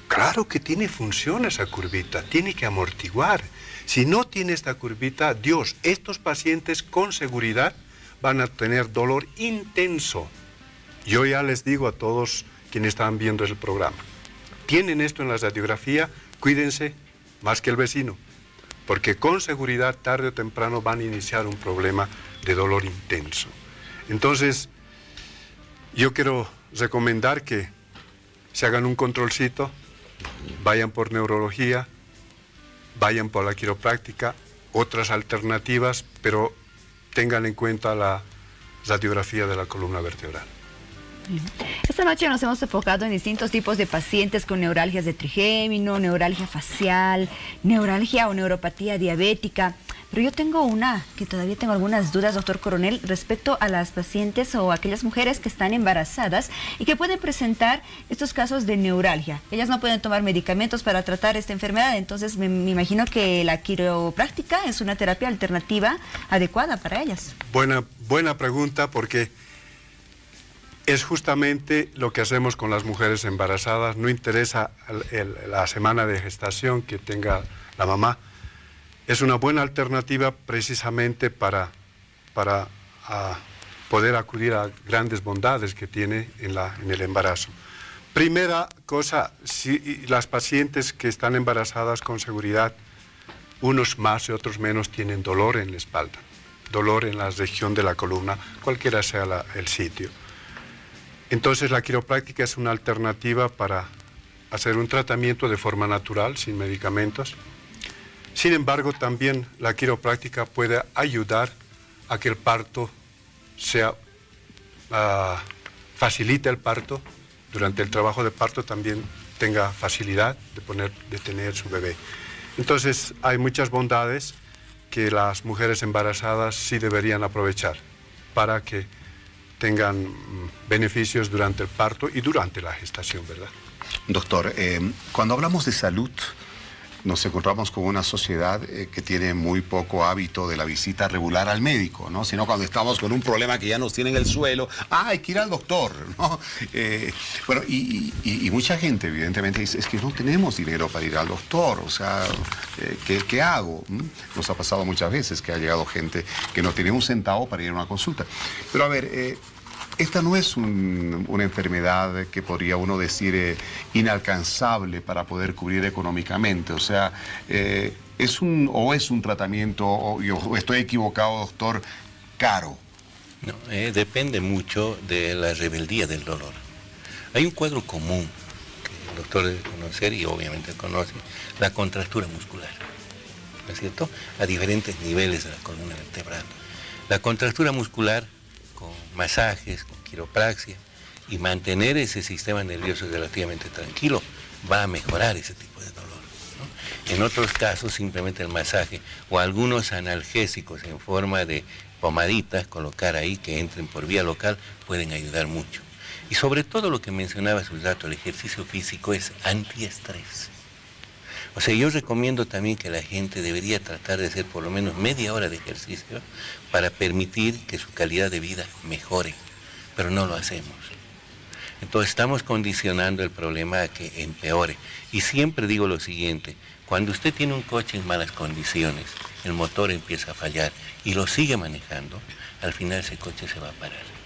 Claro que tiene función esa curvita, tiene que amortiguar. Si no tiene esta curvita, Dios, estos pacientes con seguridad van a tener dolor intenso. Yo ya les digo a todos quienes están viendo el programa, tienen esto en la radiografía, cuídense más que el vecino, porque con seguridad tarde o temprano van a iniciar un problema de dolor intenso. Entonces, yo quiero recomendar que se hagan un controlcito, vayan por neurología, vayan por la quiropráctica, otras alternativas, pero tengan en cuenta la radiografía de la columna vertebral. Esta noche nos hemos enfocado en distintos tipos de pacientes con neuralgias de trigémino, neuralgia facial, neuralgia o neuropatía diabética. Pero yo tengo una que todavía tengo algunas dudas, doctor Coronel, respecto a las pacientes o aquellas mujeres que están embarazadas y que pueden presentar estos casos de neuralgia. Ellas no pueden tomar medicamentos para tratar esta enfermedad, entonces me imagino que la quiropráctica es una terapia alternativa adecuada para ellas. Buena pregunta, porque es justamente lo que hacemos con las mujeres embarazadas. No interesa la semana de gestación que tenga la mamá. Es una buena alternativa precisamente para poder acudir a grandes bondades que tiene en el embarazo. Primera cosa, si las pacientes que están embarazadas con seguridad, unos más y otros menos tienen dolor en la espalda, dolor en la región de la columna, cualquiera sea el sitio. Entonces la quiropráctica es una alternativa para hacer un tratamiento de forma natural, sin medicamentos. Sin embargo, también la quiropráctica puede ayudar a que el parto facilite el parto. Durante el trabajo de parto también tenga facilidad de tener su bebé. Entonces hay muchas bondades que las mujeres embarazadas sí deberían aprovechar para que tengan beneficios durante el parto y durante la gestación, ¿verdad? Doctor, cuando hablamos de salud, nos encontramos con una sociedad que tiene muy poco hábito de la visita regular al médico, ¿no? Sino cuando estamos con un problema que ya nos tiene en el suelo, hay que ir al doctor, ¿no? Bueno, y mucha gente evidentemente dice, es que no tenemos dinero para ir al doctor, o sea, ¿qué hago? Nos ha pasado muchas veces que ha llegado gente que no tiene un centavo para ir a una consulta. Pero a ver, esta no es una enfermedad que podría uno decir inalcanzable para poder cubrir económicamente. O sea, es un tratamiento, o estoy equivocado, doctor, caro. No, depende mucho de la rebeldía del dolor. Hay un cuadro común que el doctor debe conocer y obviamente conoce, la contractura muscular, ¿no es cierto? A diferentes niveles de la columna vertebral. La contractura muscular, con masajes, con quiropraxia, y mantener ese sistema nervioso relativamente tranquilo, va a mejorar ese tipo de dolor, ¿no? En otros casos, simplemente el masaje o algunos analgésicos en forma de pomaditas, colocar ahí que entren por vía local, pueden ayudar mucho. Y sobre todo lo que mencionaba hace un rato, el ejercicio físico es antiestrés. O sea, yo recomiendo también que la gente debería tratar de hacer por lo menos media hora de ejercicio para permitir que su calidad de vida mejore, pero no lo hacemos. Entonces estamos condicionando el problema a que empeore. Y siempre digo lo siguiente, cuando usted tiene un coche en malas condiciones, el motor empieza a fallar y lo sigue manejando, al final ese coche se va a parar.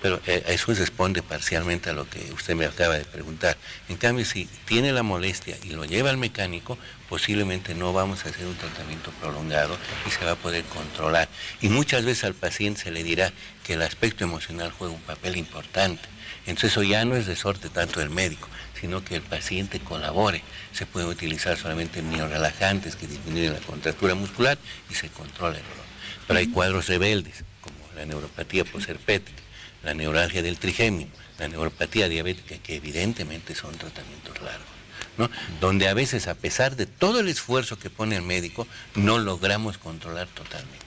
Pero eso responde parcialmente a lo que usted me acaba de preguntar. En cambio, si tiene la molestia y lo lleva al mecánico, posiblemente no vamos a hacer un tratamiento prolongado y se va a poder controlar. Y muchas veces al paciente se le dirá que el aspecto emocional juega un papel importante. Entonces eso ya no es resorte tanto del médico, sino que el paciente colabore. Se pueden utilizar solamente miorelajantes que disminuyen la contractura muscular y se controla el dolor. Pero hay cuadros rebeldes, como la neuropatía posherpética, la neuralgia del trigémino, la neuropatía diabética, que evidentemente son tratamientos largos, ¿no? Donde a veces, a pesar de todo el esfuerzo que pone el médico, no logramos controlar totalmente.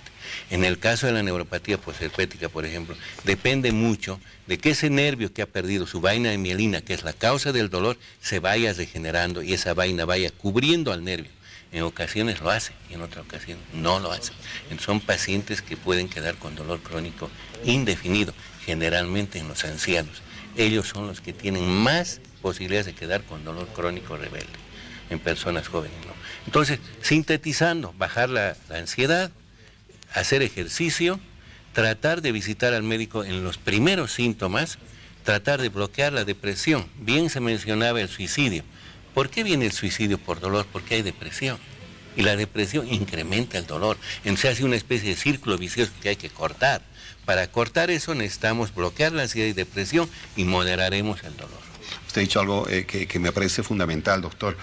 En el caso de la neuropatía posherpética, por ejemplo, depende mucho de que ese nervio que ha perdido su vaina de mielina, que es la causa del dolor, se vaya regenerando y esa vaina vaya cubriendo al nervio. En ocasiones lo hace y en otra ocasión no lo hace. Entonces, son pacientes que pueden quedar con dolor crónico indefinido, generalmente en los ancianos. Ellos son los que tienen más posibilidades de quedar con dolor crónico rebelde, en personas jóvenes, ¿no? Entonces, sintetizando, bajar la ansiedad, hacer ejercicio, tratar de visitar al médico en los primeros síntomas, tratar de bloquear la depresión. Bien se mencionaba el suicidio. ¿Por qué viene el suicidio por dolor? Porque hay depresión. Y la depresión incrementa el dolor. Entonces se hace una especie de círculo vicioso que hay que cortar. Para cortar eso necesitamos bloquear la ansiedad y depresión y moderaremos el dolor. Usted ha dicho algo que me parece fundamental, doctor.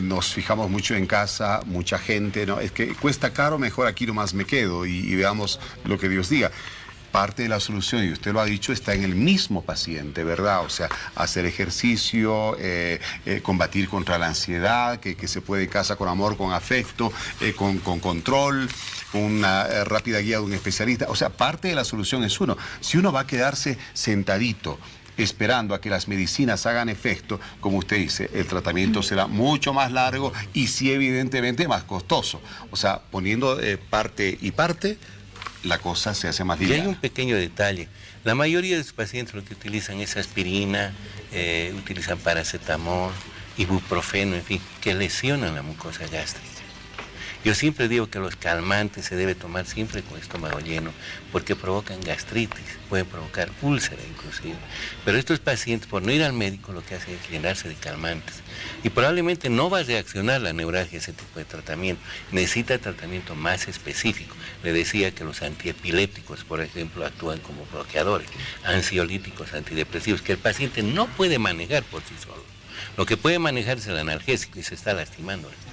Nos fijamos mucho en casa, mucha gente, ¿no? Es que cuesta caro, mejor aquí nomás me quedo y veamos lo que Dios diga. Parte de la solución, y usted lo ha dicho, está en el mismo paciente, ¿verdad? O sea, hacer ejercicio, combatir contra la ansiedad, que se puede en casa con amor, con afecto, con control, una rápida guía de un especialista. O sea, parte de la solución es uno. Si uno va a quedarse sentadito, esperando a que las medicinas hagan efecto, como usted dice, el tratamiento será mucho más largo y sí, evidentemente, más costoso. O sea, poniendo parte y parte, la cosa se hace más liviana. Y hay un pequeño detalle. La mayoría de los pacientes lo que utilizan es aspirina, utilizan paracetamol, ibuprofeno, en fin, que lesionan la mucosa gástrica. Yo siempre digo que los calmantes se debe tomar siempre con estómago lleno porque provocan gastritis, pueden provocar úlcera inclusive. Pero estos pacientes, por no ir al médico, lo que hacen es llenarse de calmantes. Y probablemente no va a reaccionar la neuralgia a ese tipo de tratamiento. Necesita tratamiento más específico. Le decía que los antiepilépticos, por ejemplo, actúan como bloqueadores, ansiolíticos, antidepresivos, que el paciente no puede manejar por sí solo. Lo que puede manejar es el analgésico y se está lastimando el estómago.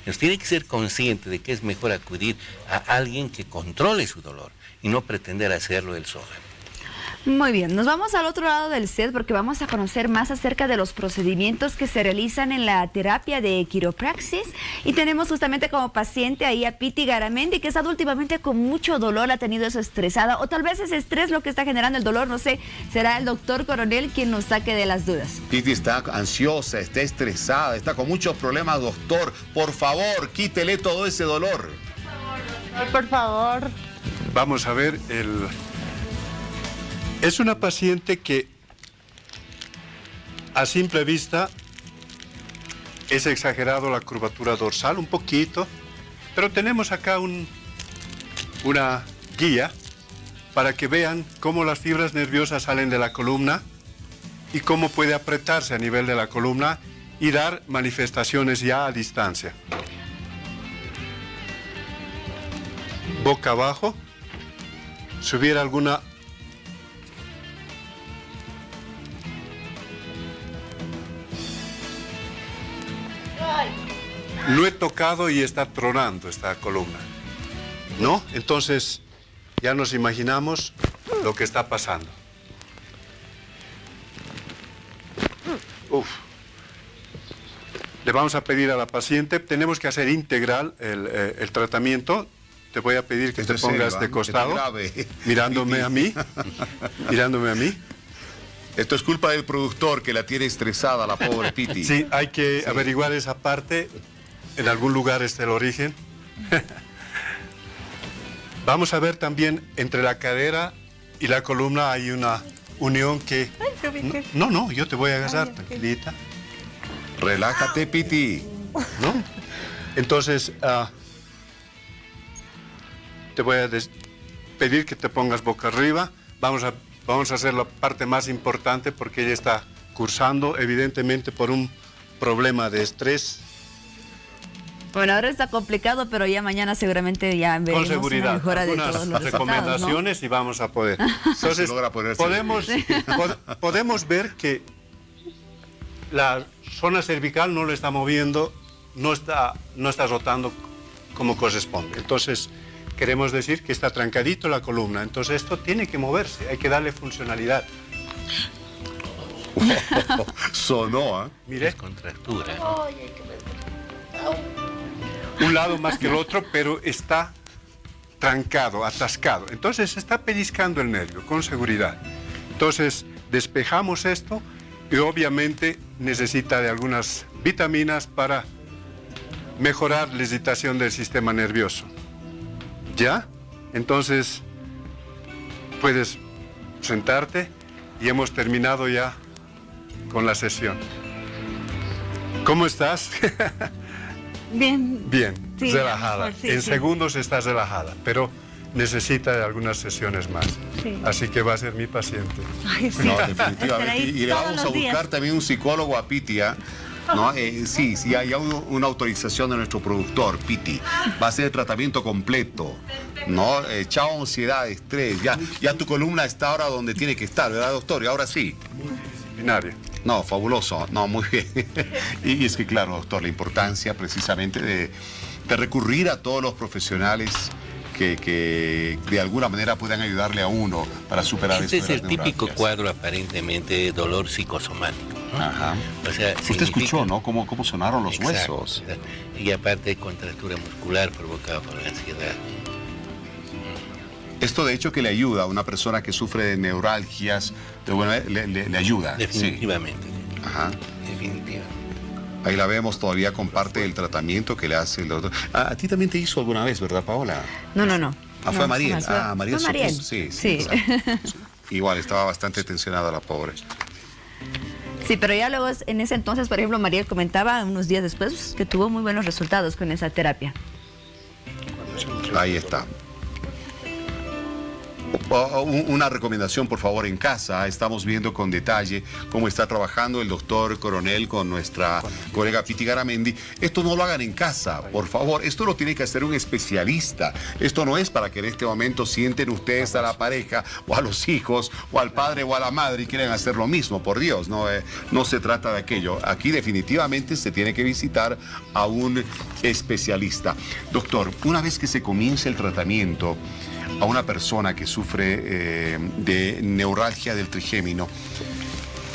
Entonces tiene que ser consciente de que es mejor acudir a alguien que controle su dolor y no pretender hacerlo él solo. Muy bien, nos vamos al otro lado del set porque vamos a conocer más acerca de los procedimientos que se realizan en la terapia de quiropraxis y tenemos justamente como paciente ahí a Piti Garamendi, que ha estado últimamente con mucho dolor, ha tenido eso estresada o tal vez ese estrés lo que está generando el dolor, no sé, será el doctor Coronel quien nos saque de las dudas. Piti está ansiosa, está estresada, está con muchos problemas, doctor. Por favor, quítele todo ese dolor. Por favor. Vamos a ver Es una paciente que a simple vista es exagerado la curvatura dorsal un poquito, pero tenemos acá una guía para que vean cómo las fibras nerviosas salen de la columna y cómo puede apretarse a nivel de la columna y dar manifestaciones ya a distancia. Boca abajo, si hubiera alguna lo he tocado y está tronando esta columna, ¿no? Entonces ya nos imaginamos lo que está pasando. Uf. Le vamos a pedir a la paciente, tenemos que hacer integral el tratamiento. Te voy a pedir que te pongas de costado, mirándome a mí, mirándome a mí. Esto es culpa del productor que la tiene estresada, la pobre Piti. Sí, hay que averiguar esa parte. En algún lugar está el origen. Vamos a ver también entre la cadera y la columna hay una unión que... No, yo te voy a agarrar, tranquilita. Relájate, Piti. ¿No? Entonces, te voy a pedir que te pongas boca arriba. Vamos a hacer la parte más importante porque ella está cursando, evidentemente, por un problema de estrés. Bueno, ahora está complicado, pero ya mañana seguramente ya veremos con seguridad, una mejora de todos los recomendaciones, ¿no? Y vamos a poder. Entonces, podemos ver que la zona cervical no lo está moviendo, no está rotando como corresponde. Entonces, queremos decir que está trancadito la columna. Entonces, esto tiene que moverse, hay que darle funcionalidad. Sonó, ¿eh? Mire. Es contractura. Un lado más que el otro, pero está trancado, atascado. Entonces se está pellizcando el nervio, con seguridad. Entonces despejamos esto y obviamente necesita de algunas vitaminas para mejorar la excitación del sistema nervioso. ¿Ya? Entonces puedes sentarte y hemos terminado ya con la sesión. ¿Cómo estás? Bien. Bien, Sí, relajada. mejor, sí, en sí. segundos estás relajada, pero necesita de algunas sesiones más. Sí. Así que va a ser mi paciente. Ay, sí. No, Estar definitivamente. ahí Y le todos vamos a los buscar días. también un psicólogo a Piti, ¿ah? ¿No? Sí, hay una autorización de nuestro productor, Piti. Va a ser el tratamiento completo, ¿no? Chao ansiedad, estrés. Ya tu columna está ahora donde tiene que estar, ¿verdad, doctor? Y ahora sí. Multidisciplinaria. No, fabuloso. No, muy bien. Y es que, claro, doctor, la importancia precisamente de recurrir a todos los profesionales que de alguna manera puedan ayudarle a uno para superar Este eso es de el las típico neuralgias. cuadro aparentemente de dolor psicosomático, ¿no? Ajá. O sea, Usted significa- escuchó, ¿no? Cómo sonaron los Exacto, huesos. exacto. Y aparte de contractura muscular provocada por la ansiedad. Esto de hecho que le ayuda a una persona que sufre de neuralgias, le ayuda. Definitivamente. Sí. Ajá. Definitivamente. Ahí la vemos todavía con parte del tratamiento que le hace el doctor. A ti también te hizo alguna vez, ¿verdad, Paola? No. Ah, fue No, Mariel. jamás. Mariel Fue Mariel. Soto. Sí. Sí. Exacto. Igual, estaba bastante tensionada la pobre. Sí, pero ya luego en ese entonces, por ejemplo, Mariel comentaba unos días después que tuvo muy buenos resultados con esa terapia. Ahí está. Una recomendación, por favor, en casa. Estamos viendo con detalle cómo está trabajando el doctor Coronel con nuestra colega Piti Garamendi. Esto no lo hagan en casa, por favor. Esto lo tiene que hacer un especialista. Esto no es para que en este momento sienten ustedes a la pareja o a los hijos o al padre o a la madre y quieren hacer lo mismo. Por Dios, no se trata de aquello. Aquí definitivamente se tiene que visitar a un especialista. Doctor, una vez que se comience el tratamiento a una persona que sufre de neuralgia del trigémino,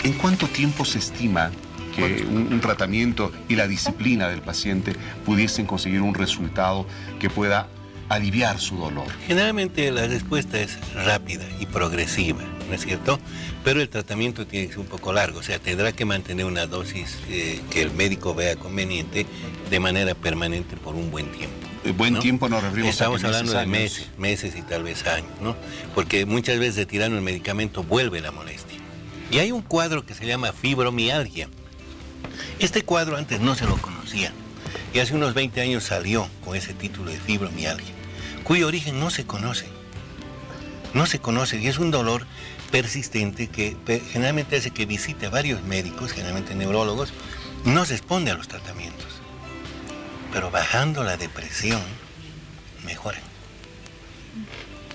¿en cuánto tiempo se estima que un tratamiento y la disciplina del paciente pudiesen conseguir un resultado que pueda aliviar su dolor? Generalmente la respuesta es rápida y progresiva, ¿no es cierto? Pero el tratamiento tiene que ser un poco largo, o sea, tendrá que mantener una dosis que el médico vea conveniente de manera permanente por un buen tiempo. Buen ¿no? tiempo nos referimos Estamos a hablando de años. meses y tal vez años, ¿no? Porque muchas veces tirando el medicamento vuelve la molestia. Y hay un cuadro que se llama fibromialgia. Este cuadro antes no se lo conocía. Y hace unos 20 años salió con ese título de fibromialgia, cuyo origen no se conoce. No se conoce y es un dolor persistente que generalmente hace que visite a varios médicos, generalmente neurólogos, no responde a los tratamientos. Pero bajando la depresión, mejoran.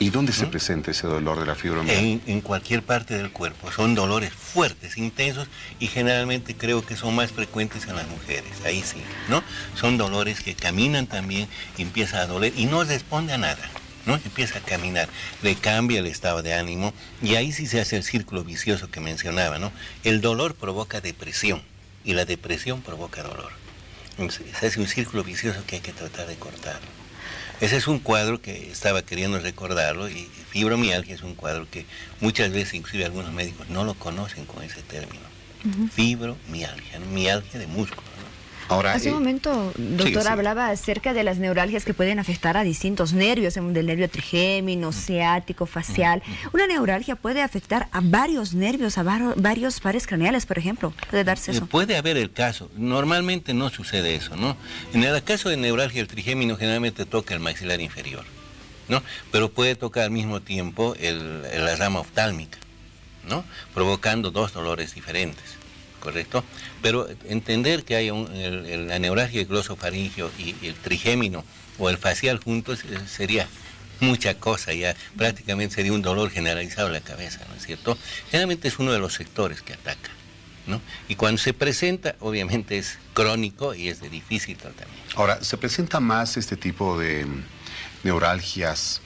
¿Y dónde se presenta ese dolor de la fibromialgia? En cualquier parte del cuerpo. Son dolores fuertes, intensos y generalmente creo que son más frecuentes en las mujeres. Ahí sí, ¿no? Son dolores que caminan también y empieza a doler y no responde a nada, ¿no? Empieza a caminar, le cambia el estado de ánimo y ahí sí se hace el círculo vicioso que mencionaba, ¿no? El dolor provoca depresión y la depresión provoca dolor. Entonces, se hace un círculo vicioso que hay que tratar de cortar. Ese es un cuadro que estaba queriendo recordarlo y fibromialgia es un cuadro que muchas veces inclusive algunos médicos no lo conocen con ese término. Fibromialgia, ¿no? Mialgia de músculo, ¿no? Ahora, Hace un momento, doctor, sí. hablaba acerca de las neuralgias que pueden afectar a distintos nervios, del nervio trigémino, ciático, facial. Una neuralgia puede afectar a varios nervios, a varios pares craneales, por ejemplo. ¿Puede darse eso? Puede haber el caso. Normalmente no sucede eso, ¿no? En el caso de neuralgia del trigémino generalmente toca el maxilar inferior, ¿no? Pero puede tocar al mismo tiempo la rama oftálmica, ¿no? Provocando dos dolores diferentes. ¿Correcto? Pero entender que hay la neuralgia glosofaringeo y el trigémino o el facial juntos sería mucha cosa, ya prácticamente sería un dolor generalizado en la cabeza, ¿no es cierto? Generalmente es uno de los sectores que ataca, ¿no? Y cuando se presenta, obviamente es crónico y es de difícil tratamiento. Ahora, ¿se presenta más este tipo de neuralgias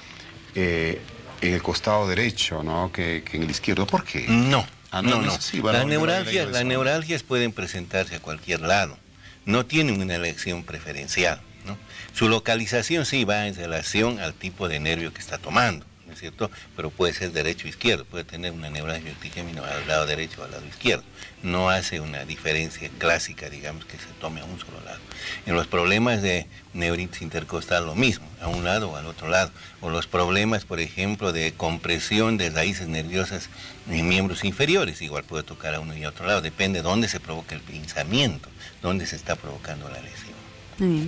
en el costado derecho, ¿no? que en el izquierdo? ¿Por qué? No. No No. es así, bueno, Las neuralgias pueden presentarse a cualquier lado. No tienen una elección preferencial, ¿no? Su localización sí va en relación al tipo de nervio que está tomando, ¿no es cierto? Pero puede ser derecho o izquierdo, puede tener una neuralgia trigémino al lado derecho o al lado izquierdo. No hace una diferencia clásica, digamos, que se tome a un solo lado. En los problemas de neuritis intercostal lo mismo, a un lado o al otro lado. O los problemas, por ejemplo, de compresión de raíces nerviosas en miembros inferiores, igual puede tocar a uno y a otro lado. Depende de dónde se provoca el pinzamiento, dónde se está provocando la lesión.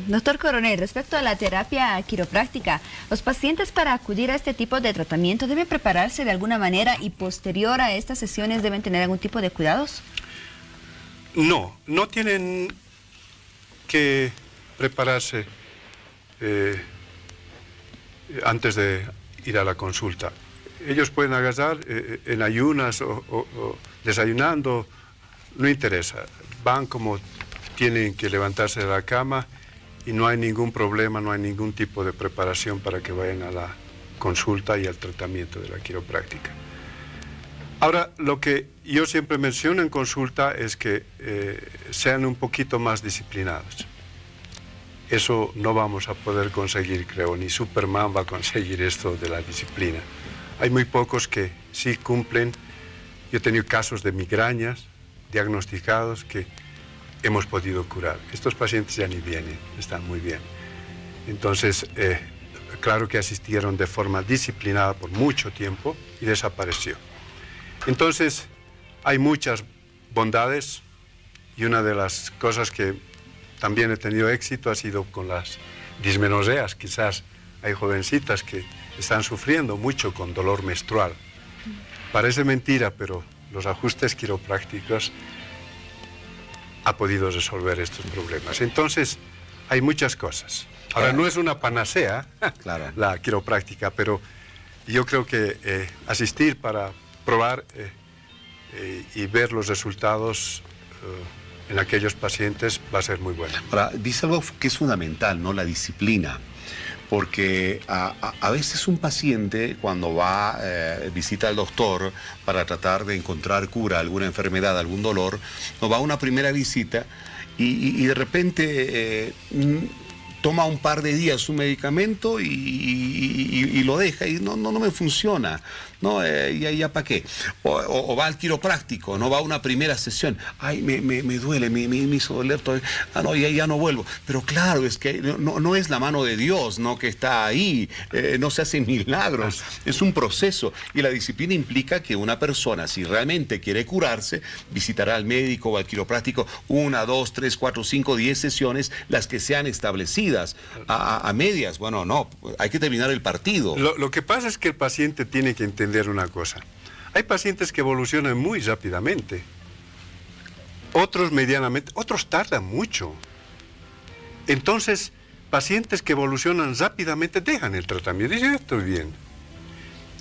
Doctor Coronel, respecto a la terapia quiropráctica, ¿los pacientes para acudir a este tipo de tratamiento deben prepararse de alguna manera y posterior a estas sesiones deben tener algún tipo de cuidados? No, no tienen que prepararse antes de ir a la consulta. Ellos pueden agarrar en ayunas o desayunando, no interesa. Van como tienen que levantarse de la cama y no hay ningún problema, no hay ningún tipo de preparación para que vayan a la consulta y al tratamiento de la quiropráctica. Ahora, lo que yo siempre menciono en consulta es que sean un poquito más disciplinados. Eso no vamos a poder conseguir, creo, ni Superman va a conseguir esto de la disciplina. Hay muy pocos que sí cumplen. Yo he tenido casos de migrañas diagnosticados que hemos podido curar. Estos pacientes ya ni vienen, están muy bien. Entonces, claro que asistieron de forma disciplinada por mucho tiempo y desapareció. Entonces, hay muchas bondades y una de las cosas que también he tenido éxito ha sido con las dismenoreas. Quizás hay jovencitas que están sufriendo mucho con dolor menstrual. Parece mentira, pero los ajustes quiroprácticos ha podido resolver estos problemas. Entonces, hay muchas cosas. Ahora, no es una panacea la quiropráctica, pero yo creo que asistir para probar y ver los resultados en aquellos pacientes va a ser muy bueno. Ahora, dice algo que es fundamental, ¿no? La disciplina. Porque a veces un paciente cuando va, visita al doctor para tratar de encontrar cura a alguna enfermedad, algún dolor, no va a una primera visita y de repente toma un par de días su medicamento y lo deja y no me funciona. No, ya para qué. O va al quiropráctico, no va a una primera sesión. Ay, me duele, me hizo doler todo. Ah, no, ya no vuelvo. Pero claro, es que no es la mano de Dios, ¿no? Que está ahí. No se hacen milagros. Es un proceso. Y la disciplina implica que una persona, si realmente quiere curarse, visitará al médico o al quiropráctico 1, 2, 3, 4, 5, 10 sesiones, las que sean establecidas. A medias, bueno, no, hay que terminar el partido. Lo que pasa es que el paciente tiene que entender una cosa. Hay pacientes que evolucionan muy rápidamente, otros medianamente, otros tardan mucho. Entonces, pacientes que evolucionan rápidamente dejan el tratamiento. Dicen, estoy bien.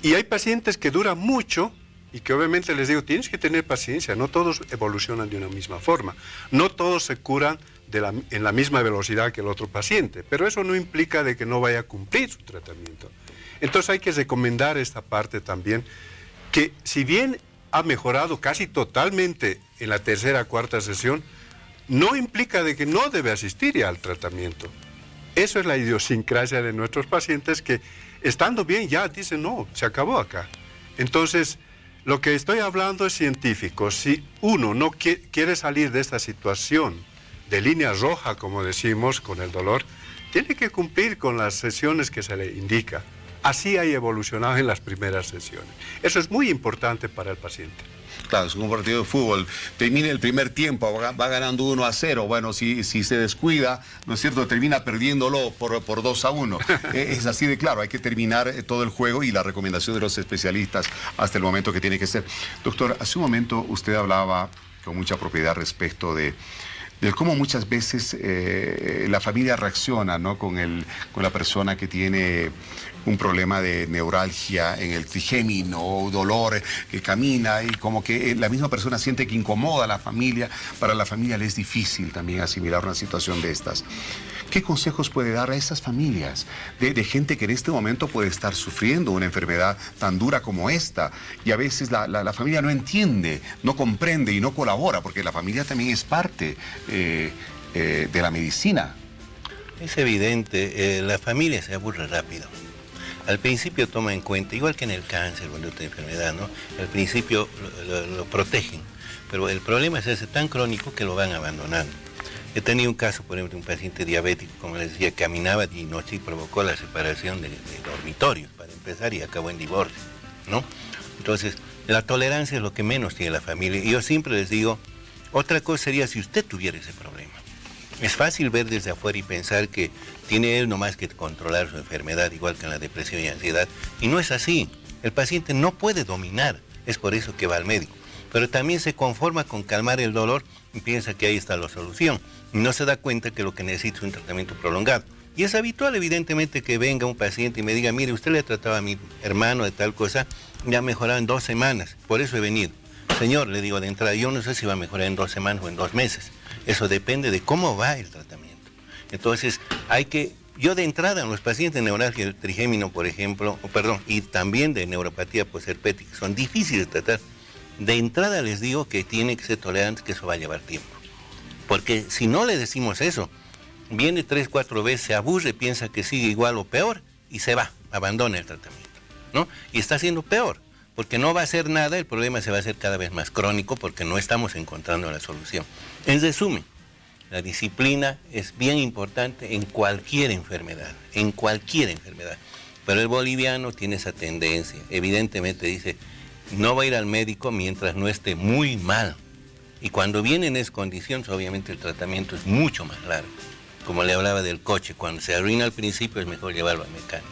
Y hay pacientes que duran mucho y que obviamente les digo, tienes que tener paciencia, no todos evolucionan de una misma forma, no todos se curan en la misma velocidad que el otro paciente, pero eso no implica de que no vaya a cumplir su tratamiento. Entonces hay que recomendar esta parte también, que si bien ha mejorado casi totalmente en la tercera, cuarta sesión, no implica de que no debe asistir ya al tratamiento. Eso es la idiosincrasia de nuestros pacientes que, estando bien, ya dicen, no, se acabó acá. Entonces, lo que estoy hablando es científico. Si uno no quiere salir de esta situación de línea roja, como decimos, con el dolor, tiene que cumplir con las sesiones que se le indica. Así hay evolucionado en las primeras sesiones. Eso es muy importante para el paciente. Claro, es como un partido de fútbol. Termina el primer tiempo, va ganando 1-0. Bueno, si se descuida, ¿no es cierto?, termina perdiéndolo por 2-1. Es así de claro, hay que terminar todo el juego y la recomendación de los especialistas hasta el momento que tiene que ser. Doctor, hace un momento usted hablaba con mucha propiedad respecto de cómo muchas veces la familia reacciona, ¿no?, con la persona que tiene un problema de neuralgia en el trigémino, dolor, que camina y como que la misma persona siente que incomoda a la familia. Para la familia le es difícil también asimilar una situación de estas. ¿Qué consejos puede dar a esas familias de gente que en este momento puede estar sufriendo una enfermedad tan dura como esta? Y a veces la familia no entiende, no comprende y no colabora, porque la familia también es parte de la medicina. Es evidente, la familia se aburre rápido. Al principio toma en cuenta, igual que en el cáncer o en otra enfermedad, ¿no? Al principio lo protegen, pero el problema se hace tan crónico que lo van abandonando. He tenido un caso, por ejemplo, de un paciente diabético, como les decía, caminaba día y noche y provocó la separación de dormitorios, para empezar, y acabó en divorcio, ¿no? Entonces, la tolerancia es lo que menos tiene la familia. Y yo siempre les digo, otra cosa sería si usted tuviera ese problema. Es fácil ver desde afuera y pensar que tiene él nomás que controlar su enfermedad, igual que en la depresión y ansiedad. Y no es así. El paciente no puede dominar. Es por eso que va al médico. Pero también se conforma con calmar el dolor y piensa que ahí está la solución. Y no se da cuenta que lo que necesita es un tratamiento prolongado. Y es habitual, evidentemente, que venga un paciente y me diga, mire, usted le trataba a mi hermano de tal cosa, ya ha mejorado en 2 semanas. Por eso he venido. Señor, le digo de entrada, yo no sé si va a mejorar en 2 semanas o en 2 meses. Eso depende de cómo va el tratamiento. Entonces, yo de entrada en los pacientes de neuralgia del trigémino, por ejemplo, y también de neuropatía posherpética, son difíciles de tratar. De entrada les digo que tienen que ser tolerantes, que eso va a llevar tiempo. Porque si no le decimos eso, viene 3, 4 veces, se aburre, piensa que sigue igual o peor, y se va, abandona el tratamiento, ¿no? Y está haciendo peor, porque no va a hacer nada, el problema se va a hacer cada vez más crónico, porque no estamos encontrando la solución. En resumen, la disciplina es bien importante en cualquier enfermedad, pero el boliviano tiene esa tendencia, evidentemente dice, no va a ir al médico mientras no esté muy mal, y cuando viene en esa condición, obviamente el tratamiento es mucho más largo. Como le hablaba del coche, cuando se arruina al principio es mejor llevarlo al mecánico.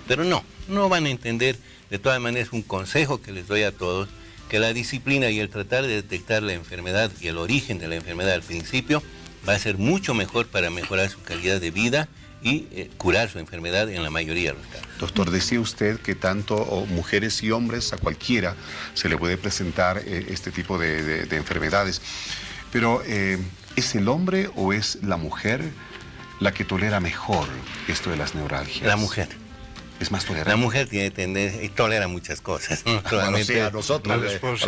Pero no van a entender, de todas maneras, un consejo que les doy a todos, que la disciplina y el tratar de detectar la enfermedad y el origen de la enfermedad al principio va a ser mucho mejor para mejorar su calidad de vida y curar su enfermedad en la mayoría de los casos. Doctor, decía usted que tanto mujeres y hombres, a cualquiera se le puede presentar este tipo de enfermedades, pero ¿es el hombre o es la mujer la que tolera mejor esto de las neuralgias? La mujer. Es más tolerante. La mujer tiene tendencia y tolera muchas cosas, ¿no?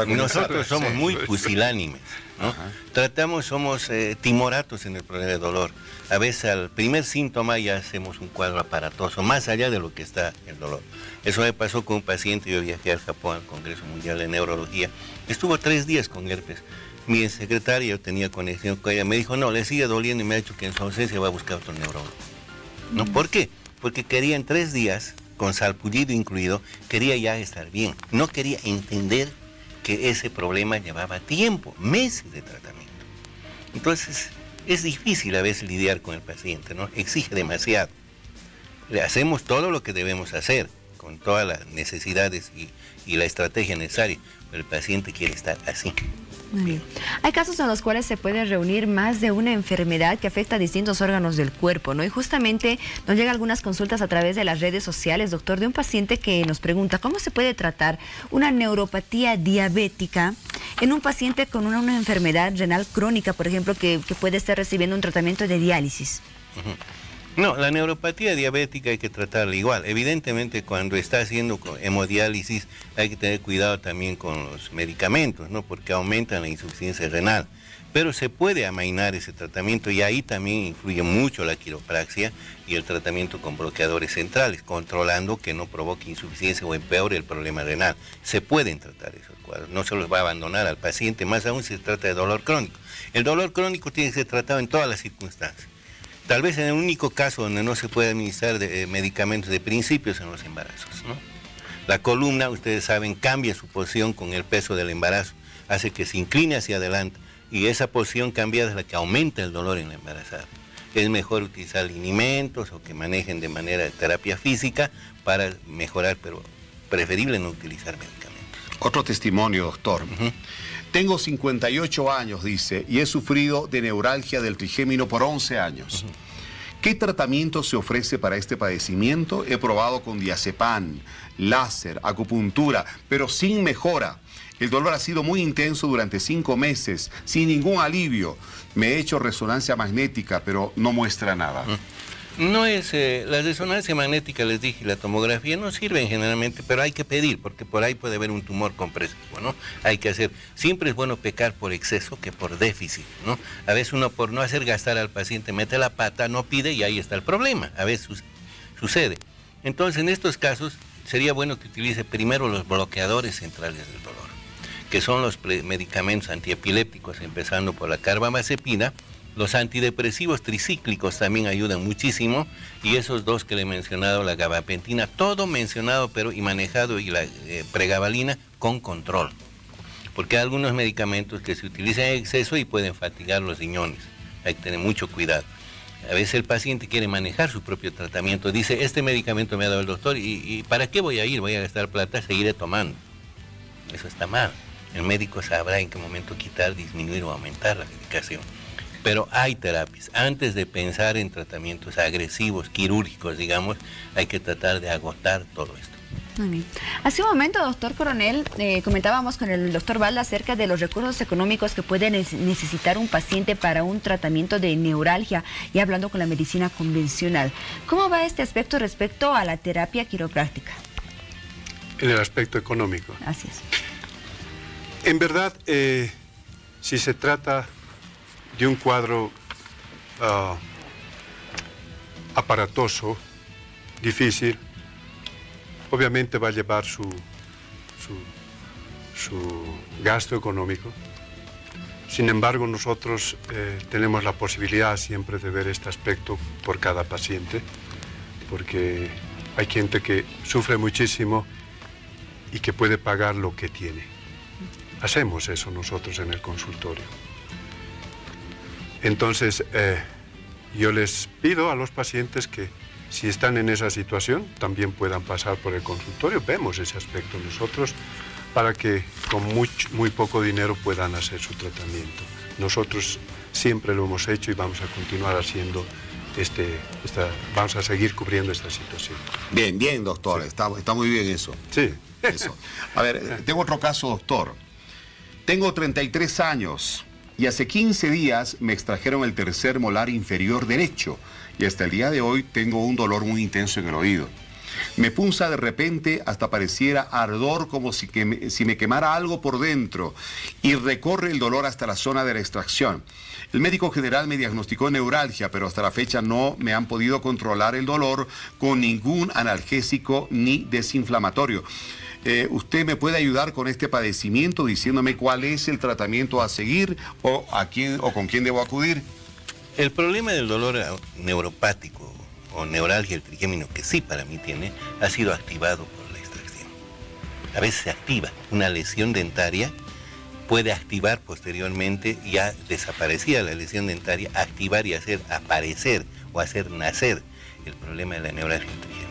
Nosotros somos muy pusilánimes, ¿no? Somos timoratos en el problema de dolor. A veces al primer síntoma ya hacemos un cuadro aparatoso, más allá de lo que está el dolor. Eso me pasó con un paciente, yo viajé al Japón, al Congreso Mundial de Neurología, estuvo 3 días con herpes. Mi secretaria, yo tenía conexión con ella, me dijo, no, le sigue doliendo y me ha dicho que en su ausencia va a buscar otro neurólogo. ¿No? ¿Por qué? Porque quería en 3 días, con salpullido incluido, quería ya estar bien. No quería entender que ese problema llevaba tiempo, meses de tratamiento. Entonces, es difícil a veces lidiar con el paciente, ¿no? Exige demasiado. Le hacemos todo lo que debemos hacer, con todas las necesidades y la estrategia necesaria, pero el paciente quiere estar así. Muy bien. Hay casos en los cuales se puede reunir más de una enfermedad que afecta a distintos órganos del cuerpo, ¿no? Y justamente nos llegan algunas consultas a través de las redes sociales, doctor, de un paciente que nos pregunta cómo se puede tratar una neuropatía diabética en un paciente con una enfermedad renal crónica, por ejemplo, que puede estar recibiendo un tratamiento de diálisis. No, la neuropatía diabética hay que tratarla igual. Evidentemente, cuando está haciendo hemodiálisis hay que tener cuidado también con los medicamentos, ¿no? Porque aumentan la insuficiencia renal. Pero se puede amainar ese tratamiento y ahí también influye mucho la quiropraxia y el tratamiento con bloqueadores centrales, controlando que no provoque insuficiencia o empeore el problema renal. Se pueden tratar esos cuadros, no se los va a abandonar al paciente, más aún si se trata de dolor crónico. El dolor crónico tiene que ser tratado en todas las circunstancias. Tal vez en el único caso donde no se puede administrar medicamentos de principios en los embarazos, ¿no? La columna, ustedes saben, cambia su posición con el peso del embarazo, hace que se incline hacia adelante y esa posición cambiada es la que aumenta el dolor en la embarazada. Es mejor utilizar alimentos o que manejen de manera de terapia física para mejorar, pero preferible no utilizar medicamentos. Otro testimonio, doctor. Tengo 58 años, dice, y he sufrido de neuralgia del trigémino por 11 años. ¿Qué tratamiento se ofrece para este padecimiento? He probado con diazepam, láser, acupuntura, pero sin mejora. El dolor ha sido muy intenso durante 5 meses, sin ningún alivio. Me he hecho resonancia magnética, pero no muestra nada. No es, la resonancia magnética, les dije, la tomografía no sirven generalmente, pero hay que pedir, porque por ahí puede haber un tumor compresivo, ¿no? Hay que hacer, siempre es bueno pecar por exceso que por déficit, ¿no? A veces uno por no hacer gastar al paciente mete la pata, no pide y ahí está el problema, a veces sucede. Entonces en estos casos sería bueno que utilice primero los bloqueadores centrales del dolor, que son los medicamentos antiepilépticos, empezando por la carbamazepina. Los antidepresivos tricíclicos también ayudan muchísimo, y esos dos que le he mencionado, la gabapentina, todo mencionado pero y manejado, y la pregabalina con control, porque hay algunos medicamentos que se utilizan en exceso y pueden fatigar los riñones, hay que tener mucho cuidado. A veces el paciente quiere manejar su propio tratamiento, dice, este medicamento me ha dado el doctor, y ¿para qué voy a ir? Voy a gastar plata, seguiré tomando. Eso está mal. El médico sabrá en qué momento quitar, disminuir o aumentar la medicación. Pero hay terapias. Antes de pensar en tratamientos agresivos, quirúrgicos, digamos, hay que tratar de agotar todo esto. Muy bien. Hace un momento, doctor Coronel, comentábamos con el doctor Balda acerca de los recursos económicos que puede necesitar un paciente para un tratamiento de neuralgia, y hablando con la medicina convencional. ¿Cómo va este aspecto respecto a la terapia quiropráctica? En el aspecto económico. Así es. En verdad, si se trata de un cuadro aparatoso, difícil, obviamente va a llevar su gasto económico. Sin embargo, nosotros tenemos la posibilidad siempre de ver este aspecto por cada paciente, porque hay gente que sufre muchísimo y que puede pagar lo que tiene. Hacemos eso nosotros en el consultorio. Entonces, yo les pido a los pacientes que si están en esa situación, también puedan pasar por el consultorio. Vemos ese aspecto nosotros para que con muy poco dinero puedan hacer su tratamiento. Nosotros siempre lo hemos hecho y vamos a continuar haciendo vamos a seguir cubriendo esta situación. Bien, bien, doctor. Sí. Está muy bien eso. Sí. Eso. A ver, tengo otro caso, doctor. Tengo 33 años. Y hace 15 días me extrajeron el tercer molar inferior derecho, y hasta el día de hoy tengo un dolor muy intenso en el oído. Me punza de repente hasta pareciera ardor, como si me quemara algo por dentro, y recorre el dolor hasta la zona de la extracción. El médico general me diagnosticó neuralgia, pero hasta la fecha no me han podido controlar el dolor con ningún analgésico ni desinflamatorio. ¿Usted me puede ayudar con este padecimiento diciéndome cuál es el tratamiento a seguir o con quién debo acudir? El problema del dolor neuropático o neuralgia, el trigémino, que sí para mí tiene, ha sido activado por la extracción. A veces se activa. Una lesión dentaria puede activar posteriormente, ya desaparecida la lesión dentaria, activar y hacer aparecer o hacer nacer el problema de la neuralgia del trigémino.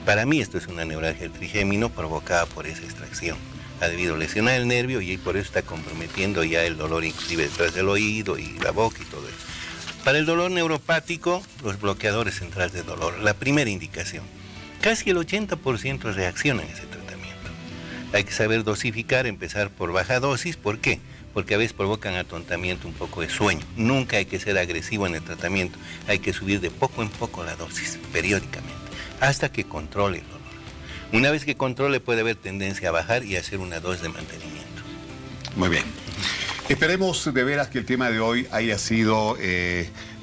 Para mí esto es una neuralgia del trigémino provocada por esa extracción. Ha debido lesionar el nervio y por eso está comprometiendo ya el dolor inclusive detrás del oído y la boca y todo eso. Para el dolor neuropático, los bloqueadores centrales de dolor, la primera indicación. Casi el 80% reaccionan a ese tratamiento. Hay que saber dosificar, empezar por baja dosis. ¿Por qué? Porque a veces provocan atontamiento, un poco de sueño. Nunca hay que ser agresivo en el tratamiento. Hay que subir de poco en poco la dosis, periódicamente, hasta que controle el dolor. Una vez que controle puede haber tendencia a bajar y hacer una dosis de mantenimiento. Muy bien. Esperemos de veras que el tema de hoy haya sido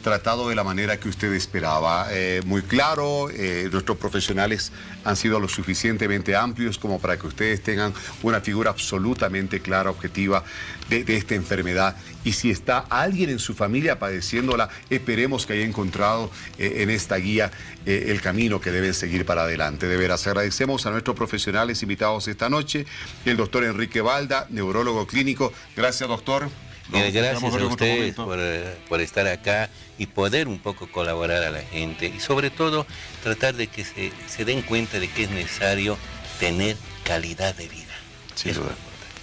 tratado de la manera que usted esperaba. Muy claro, nuestros profesionales han sido lo suficientemente amplios como para que ustedes tengan una figura absolutamente clara, objetiva de esta enfermedad. Y si está alguien en su familia padeciéndola, esperemos que haya encontrado en esta guía el camino que deben seguir para adelante. De veras, agradecemos a nuestros profesionales invitados esta noche, el doctor Enrique Balda, neurólogo clínico. Gracias, doctor. Gracias a ustedes por estar acá y poder un poco colaborar a la gente y sobre todo tratar de que se den cuenta de que es necesario tener calidad de vida. Sin duda.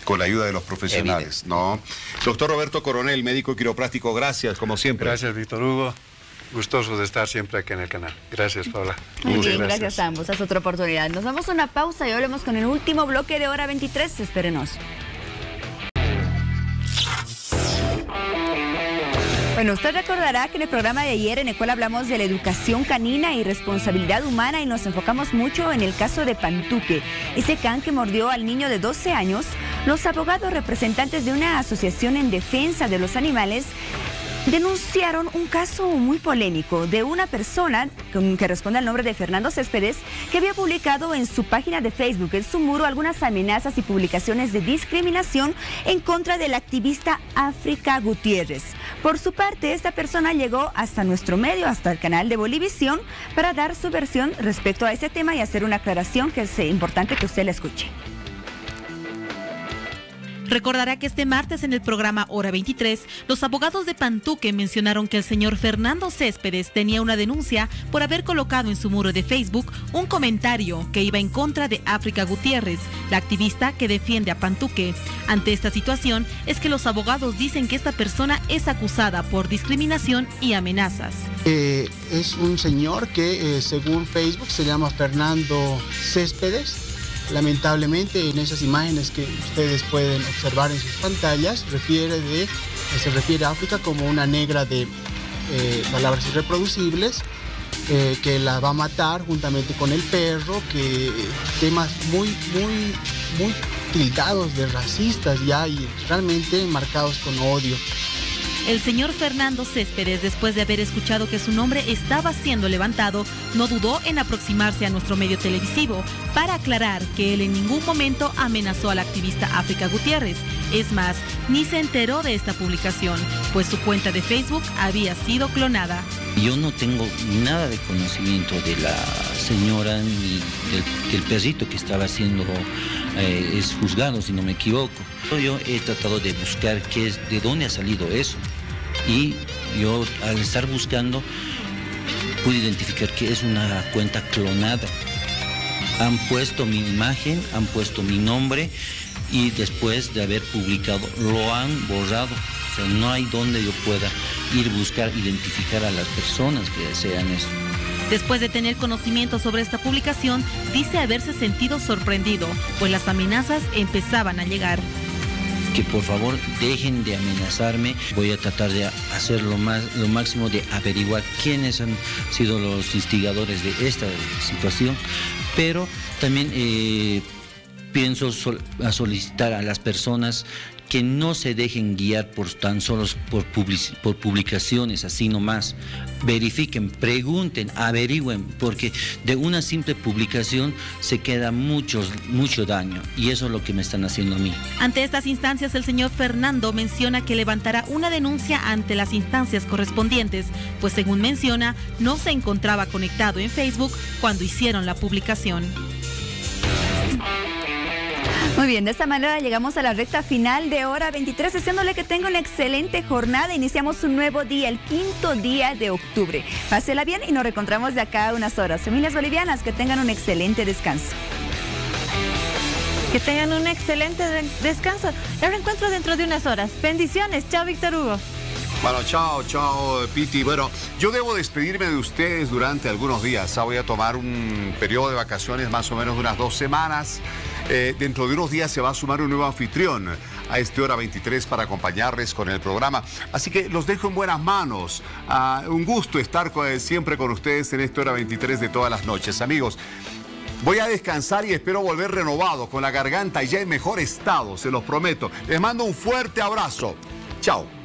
Con la ayuda de los profesionales, ¿no? Doctor Roberto Coronel, médico quiropráctico, gracias, como siempre. Gracias, Víctor Hugo. Gustoso de estar siempre aquí en el canal. Gracias, Paula. Muy bien, gracias a ambos. Hasta otra oportunidad. Nos damos una pausa y volvemos con el último bloque de Hora 23. Espérenos. Bueno, usted recordará que en el programa de ayer, en el cual hablamos de la educación canina y responsabilidad humana, y nos enfocamos mucho en el caso de Pantuque, ese can que mordió al niño de 12 años, los abogados representantes de una asociación en defensa de los animales denunciaron un caso muy polémico de una persona que responde al nombre de Fernando Céspedes, que había publicado en su página de Facebook, en su muro, algunas amenazas y publicaciones de discriminación en contra del activista África Gutiérrez. Por su parte, esta persona llegó hasta nuestro medio, hasta el canal de Bolivisión, para dar su versión respecto a ese tema y hacer una aclaración que es importante que usted la escuche. Recordará que este martes en el programa Hora 23, los abogados de Pantuque mencionaron que el señor Fernando Céspedes tenía una denuncia por haber colocado en su muro de Facebook un comentario que iba en contra de África Gutiérrez, la activista que defiende a Pantuque. Ante esta situación es que los abogados dicen que esta persona es acusada por discriminación y amenazas. Es un señor que según Facebook se llama Fernando Céspedes. Lamentablemente, en esas imágenes que ustedes pueden observar en sus pantallas, se refiere a África como una negra de palabras irreproducibles, que la va a matar juntamente con el perro, que temas muy tildados de racistas ya y realmente marcados con odio. El señor Fernando Céspedes, después de haber escuchado que su nombre estaba siendo levantado, no dudó en aproximarse a nuestro medio televisivo para aclarar que él en ningún momento amenazó al activista África Gutiérrez. Es más, ni se enteró de esta publicación, pues su cuenta de Facebook había sido clonada. Yo no tengo nada de conocimiento de la señora ni del perrito que estaba siendo es juzgado, si no me equivoco. Yo he tratado de buscar de dónde ha salido eso. Y yo, al estar buscando, pude identificar que es una cuenta clonada. Han puesto mi imagen, han puesto mi nombre y después de haber publicado lo han borrado. O sea, no hay donde yo pueda ir buscar, identificar a las personas que desean eso. Después de tener conocimiento sobre esta publicación, dice haberse sentido sorprendido, pues las amenazas empezaban a llegar. Que por favor dejen de amenazarme. Voy a tratar de hacer lo máximo de averiguar quiénes han sido los instigadores de esta situación, pero también pienso solicitar a las personas que no se dejen guiar tan solo por publicaciones así nomás. Verifiquen, pregunten, averigüen, porque de una simple publicación se queda mucho daño, y eso es lo que me están haciendo a mí. Ante estas instancias, el señor Fernando menciona que levantará una denuncia ante las instancias correspondientes, pues según menciona, no se encontraba conectado en Facebook cuando hicieron la publicación. Muy bien, de esta manera llegamos a la recta final de Hora 23, deseándole que tenga una excelente jornada. Iniciamos un nuevo día, el 5º día de octubre. Pásela bien y nos reencontramos de acá a unas horas. Familias bolivianas, que tengan un excelente descanso. Que tengan un excelente descanso. El reencuentro dentro de unas horas. Bendiciones. Chao, Víctor Hugo. Bueno, chao, Piti. Bueno, yo debo despedirme de ustedes durante algunos días. Voy a tomar un periodo de vacaciones más o menos de unas 2 semanas. Dentro de unos días se va a sumar un nuevo anfitrión a este Hora 23 para acompañarles con el programa. Así que los dejo en buenas manos. Un gusto estar siempre con ustedes en este Hora 23 de todas las noches. Amigos, voy a descansar y espero volver renovado, con la garganta ya en mejor estado, se los prometo. Les mando un fuerte abrazo. Chao.